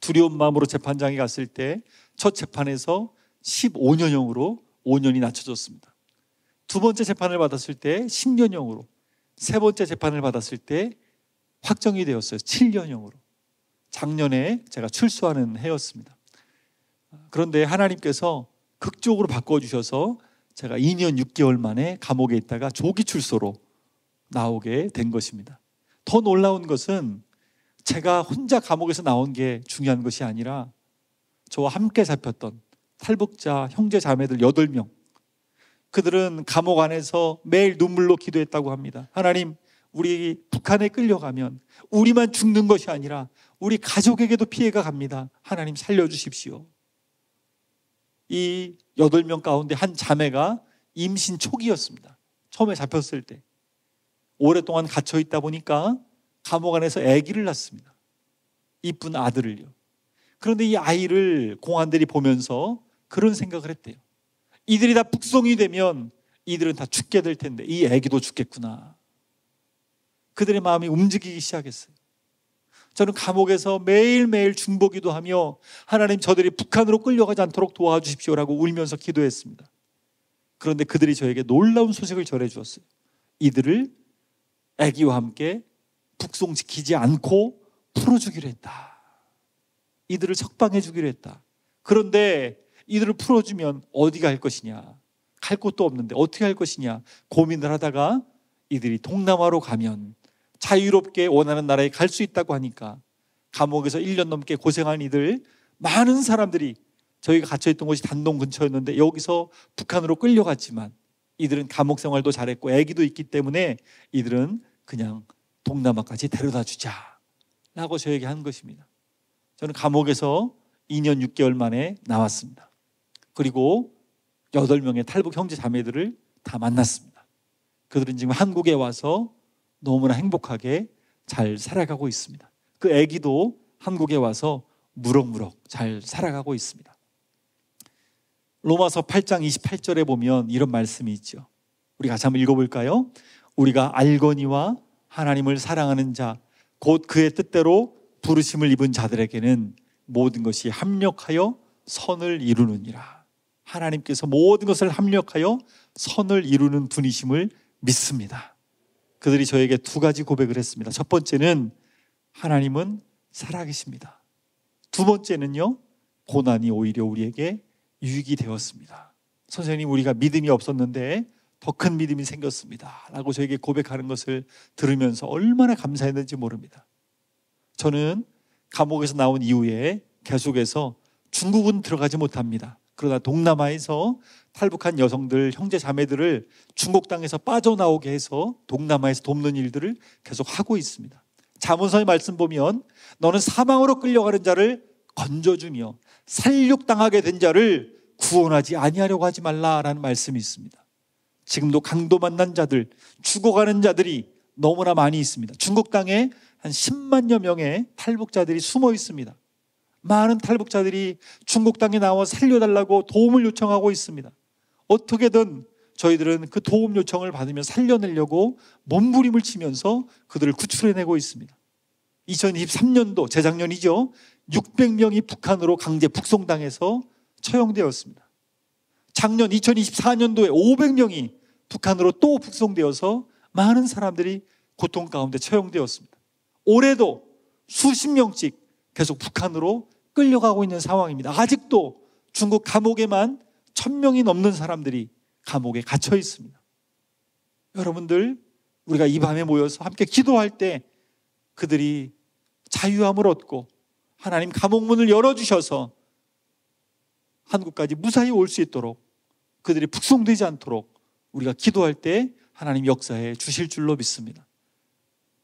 두려운 마음으로 재판장에 갔을 때 첫 재판에서 15년형으로 5년이 낮춰졌습니다. 두 번째 재판을 받았을 때 10년형으로, 세 번째 재판을 받았을 때 확정이 되었어요. 7년형으로. 작년에 제가 출소하는 해였습니다. 그런데 하나님께서 극적으로 바꿔주셔서 제가 2년 6개월 만에 감옥에 있다가 조기 출소로 나오게 된 것입니다. 더 놀라운 것은 제가 혼자 감옥에서 나온 게 중요한 것이 아니라 저와 함께 잡혔던 탈북자 형제 자매들 8명, 그들은 감옥 안에서 매일 눈물로 기도했다고 합니다. 하나님, 우리 북한에 끌려가면 우리만 죽는 것이 아니라 우리 가족에게도 피해가 갑니다. 하나님 살려주십시오. 이 8명 가운데 한 자매가 임신 초기였습니다. 처음에 잡혔을 때 오랫동안 갇혀 있다 보니까 감옥 안에서 아기를 낳습니다. 이쁜 아들을요. 그런데 이 아이를 공안들이 보면서 그런 생각을 했대요. 이들이 다 북송이 되면 이들은 다 죽게 될 텐데 이 아기도 죽겠구나. 그들의 마음이 움직이기 시작했어요. 저는 감옥에서 매일매일 중보기도 하며 하나님, 저들이 북한으로 끌려가지 않도록 도와주십시오라고 울면서 기도했습니다. 그런데 그들이 저에게 놀라운 소식을 전해주었어요. 이들을 아기와 함께 북송시키지 않고 풀어주기로 했다. 이들을 석방해 주기로 했다. 그런데 이들을 풀어주면 어디 갈 것이냐, 갈 곳도 없는데 어떻게 할 것이냐 고민을 하다가 이들이 동남아로 가면 자유롭게 원하는 나라에 갈 수 있다고 하니까 감옥에서 1년 넘게 고생한 이들, 많은 사람들이, 저희가 갇혀있던 곳이 단동 근처였는데 여기서 북한으로 끌려갔지만 이들은 감옥 생활도 잘했고 아기도 있기 때문에 이들은 그냥 동남아까지 데려다 주자 라고 저에게 한 것입니다. 저는 감옥에서 2년 6개월 만에 나왔습니다. 그리고 8명의 탈북 형제 자매들을 다 만났습니다. 그들은 지금 한국에 와서 너무나 행복하게 잘 살아가고 있습니다. 그 아기도 한국에 와서 무럭무럭 잘 살아가고 있습니다. 로마서 8장 28절에 보면 이런 말씀이 있죠. 우리 같이 한번 읽어볼까요? 우리가 알거니와 하나님을 사랑하는 자, 곧 그의 뜻대로 부르심을 입은 자들에게는 모든 것이 합력하여 선을 이루느니라. 하나님께서 모든 것을 합력하여 선을 이루는 분이심을 믿습니다. 그들이 저에게 2가지 고백을 했습니다. 첫 번째는 하나님은 살아계십니다. 두 번째는요, 고난이 오히려 우리에게 유익이 되었습니다. 선생님, 우리가 믿음이 없었는데 더 큰 믿음이 생겼습니다 라고 저에게 고백하는 것을 들으면서 얼마나 감사했는지 모릅니다. 저는 감옥에서 나온 이후에 계속해서 중국은 들어가지 못합니다. 그러나 동남아에서 탈북한 여성들, 형제 자매들을 중국 땅에서 빠져나오게 해서 동남아에서 돕는 일들을 계속 하고 있습니다. 잠언서의 말씀 보면 너는 사망으로 끌려가는 자를 건져주며 살육당하게 된 자를 구원하지 아니하려고 하지 말라라는 말씀이 있습니다. 지금도 강도 만난 자들, 죽어가는 자들이 너무나 많이 있습니다. 중국 땅에 한 10만여 명의 탈북자들이 숨어 있습니다. 많은 탈북자들이 중국 땅에 나와 살려달라고 도움을 요청하고 있습니다. 어떻게든 저희들은 그 도움 요청을 받으며 살려내려고 몸부림을 치면서 그들을 구출해내고 있습니다. 2023년도, 재작년이죠, 600명이 북한으로 강제 북송당해서 처형되었습니다. 작년 2024년도에 500명이 북한으로 또 북송되어서 많은 사람들이 고통 가운데 처형되었습니다. 올해도 수십 명씩 계속 북한으로 끌려가고 있는 상황입니다. 아직도 중국 감옥에만 1000명이 넘는 사람들이 감옥에 갇혀 있습니다. 여러분들, 우리가 이 밤에 모여서 함께 기도할 때 그들이 자유함을 얻고 하나님 감옥문을 열어주셔서 한국까지 무사히 올 수 있도록, 그들이 북송되지 않도록 우리가 기도할 때 하나님 역사해 주실 줄로 믿습니다.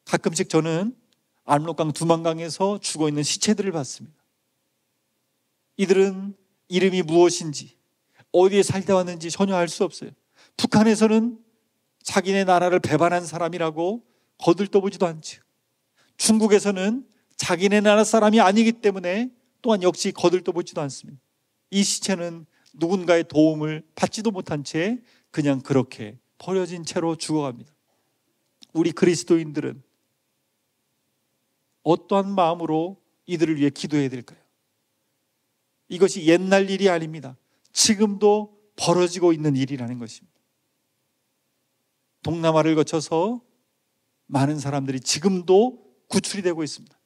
가끔씩 저는 압록강 두만강에서 죽어있는 시체들을 봤습니다. 이들은 이름이 무엇인지, 어디에 살다 왔는지 전혀 알 수 없어요. 북한에서는 자기네 나라를 배반한 사람이라고 거들떠보지도 않죠. 중국에서는 자기네 나라 사람이 아니기 때문에 또한 역시 거들떠보지도 않습니다. 이 시체는 누군가의 도움을 받지도 못한 채 그냥 그렇게 버려진 채로 죽어갑니다. 우리 그리스도인들은 어떠한 마음으로 이들을 위해 기도해야 될까요? 이것이 옛날 일이 아닙니다. 지금도 벌어지고 있는 일이라는 것입니다. 동남아를 거쳐서 많은 사람들이 지금도 구출이 되고 있습니다.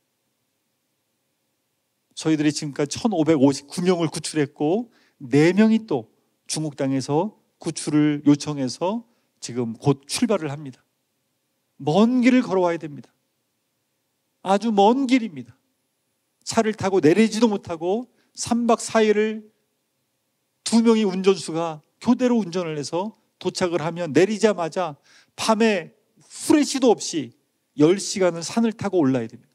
저희들이 지금까지 1559명을 구출했고 4명이 또 중국 땅에서 구출을 요청해서 지금 곧 출발을 합니다. 먼 길을 걸어와야 됩니다. 아주 먼 길입니다. 차를 타고 내리지도 못하고 3박 4일을 2명의 운전수가 교대로 운전을 해서 도착을 하면 내리자마자 밤에 후레쉬도 없이 10시간을 산을 타고 올라야 됩니다.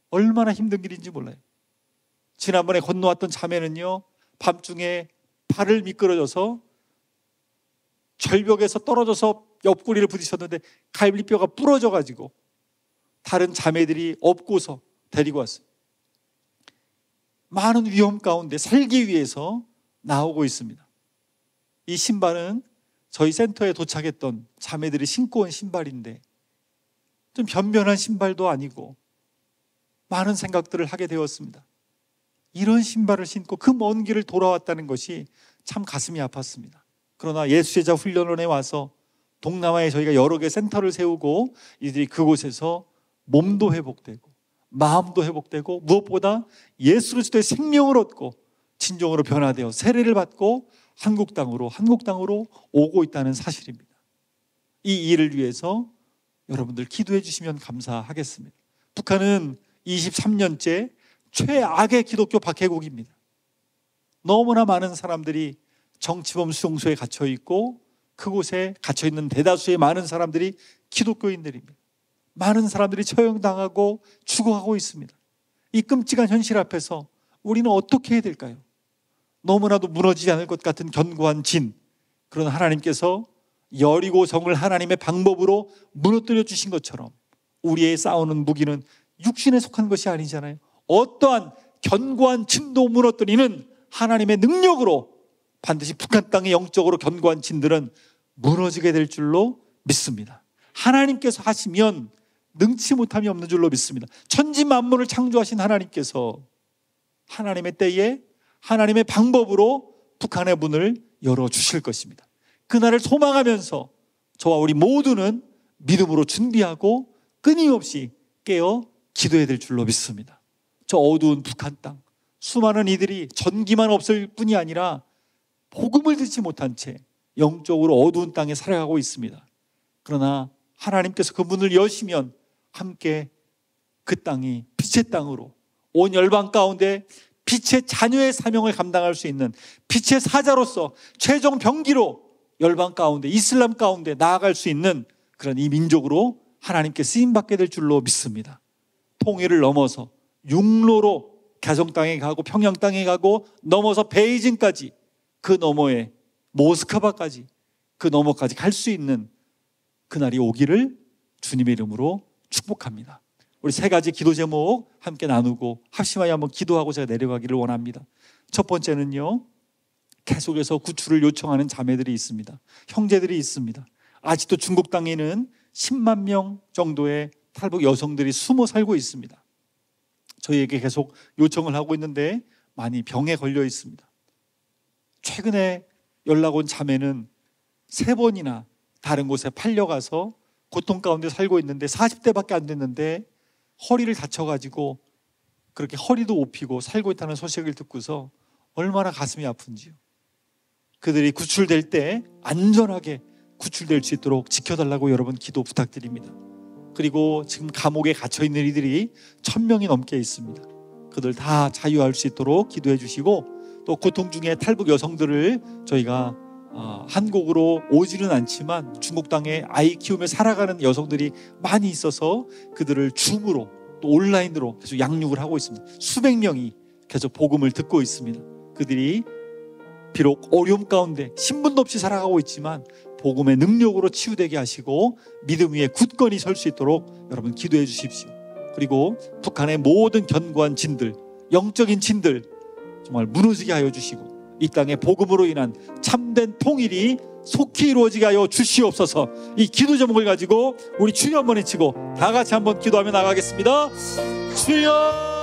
얼마나 힘든 길인지 몰라요. 지난번에 건너왔던 자매는요, 밤중에 발을 미끄러져서 절벽에서 떨어져서 옆구리를 부딪혔는데 갈비뼈가 부러져가지고 다른 자매들이 업고서 데리고 왔어요. 많은 위험 가운데 살기 위해서 나오고 있습니다. 이 신발은 저희 센터에 도착했던 자매들이 신고 온 신발인데 좀 변변한 신발도 아니고 많은 생각들을 하게 되었습니다. 이런 신발을 신고 그 먼 길을 돌아왔다는 것이 참 가슴이 아팠습니다. 그러나 예수제자 훈련원에 와서 동남아에 저희가 여러 개 센터를 세우고 이들이 그곳에서 몸도 회복되고 마음도 회복되고 무엇보다 예수 그리스도의 생명을 얻고 진정으로 변화되어 세례를 받고 한국 땅으로 오고 있다는 사실입니다. 이 일을 위해서 여러분들 기도해 주시면 감사하겠습니다. 북한은 23년째 최악의 기독교 박해국입니다. 너무나 많은 사람들이 정치범 수용소에 갇혀있고 그곳에 갇혀있는 대다수의 많은 사람들이 기독교인들입니다. 많은 사람들이 처형당하고 죽어가고 있습니다. 이 끔찍한 현실 앞에서 우리는 어떻게 해야 될까요? 너무나도 무너지지 않을 것 같은 견고한 진, 그런 하나님께서 여리고성을 하나님의 방법으로 무너뜨려 주신 것처럼 우리의 싸우는 무기는 육신에 속한 것이 아니잖아요. 어떠한 견고한 진도 무너뜨리는 하나님의 능력으로 반드시 북한 땅의 영적으로 견고한 진들은 무너지게 될 줄로 믿습니다. 하나님께서 하시면 능치 못함이 없는 줄로 믿습니다. 천지 만물을 창조하신 하나님께서 하나님의 때에 하나님의 방법으로 북한의 문을 열어주실 것입니다. 그날을 소망하면서 저와 우리 모두는 믿음으로 준비하고 끊임없이 깨어 기도해야 될 줄로 믿습니다. 저 어두운 북한 땅, 수많은 이들이 전기만 없을 뿐이 아니라 복음을 듣지 못한 채 영적으로 어두운 땅에 살아가고 있습니다. 그러나 하나님께서 그 문을 여시면 함께 그 땅이 빛의 땅으로 온 열방 가운데 빛의 자녀의 사명을 감당할 수 있는 빛의 사자로서 최종 병기로 열방 가운데 이슬람 가운데 나아갈 수 있는 그런 이 민족으로 하나님께 쓰임받게 될 줄로 믿습니다. 통일을 넘어서 육로로 가정 땅에 가고 평양 땅에 가고 넘어서 베이징까지 그 너머에 모스크바까지 그 너머까지 갈 수 있는 그날이 오기를 주님의 이름으로 축복합니다. 우리 세 가지 기도 제목 함께 나누고 합심하여 한번 기도하고 제가 내려가기를 원합니다. 첫 번째는요, 계속해서 구출을 요청하는 자매들이 있습니다. 형제들이 있습니다. 아직도 중국 땅에는 10만 명 정도의 탈북 여성들이 숨어 살고 있습니다. 저희에게 계속 요청을 하고 있는데 많이 병에 걸려 있습니다. 최근에 연락 온 자매는 3번이나 다른 곳에 팔려가서 고통 가운데 살고 있는데 40대밖에 안 됐는데 허리를 다쳐가지고 그렇게 허리도 옵히고 살고 있다는 소식을 듣고서 얼마나 가슴이 아픈지요. 그들이 구출될 때 안전하게 구출될 수 있도록 지켜달라고 여러분 기도 부탁드립니다. 그리고 지금 감옥에 갇혀있는 이들이 1000명이 넘게 있습니다. 그들 다 자유할 수 있도록 기도해 주시고, 또 고통 중에 탈북 여성들을 저희가 한국으로 오지는 않지만 중국 땅에 아이 키우며 살아가는 여성들이 많이 있어서 그들을 줌으로 또 온라인으로 계속 양육을 하고 있습니다. 수백 명이 계속 복음을 듣고 있습니다. 그들이 비록 어려움 가운데 신분도 없이 살아가고 있지만 복음의 능력으로 치유되게 하시고 믿음 위에 굳건히 설 수 있도록 여러분 기도해 주십시오. 그리고 북한의 모든 견고한 진들, 영적인 진들 정말 무너지게 하여 주시고 이 땅의 복음으로 인한 참된 통일이 속히 이루어지게 하여 주시옵소서. 이 기도 제목을 가지고 우리 주여 한번 외치고 다 같이 한번 기도하며 나가겠습니다. 주여!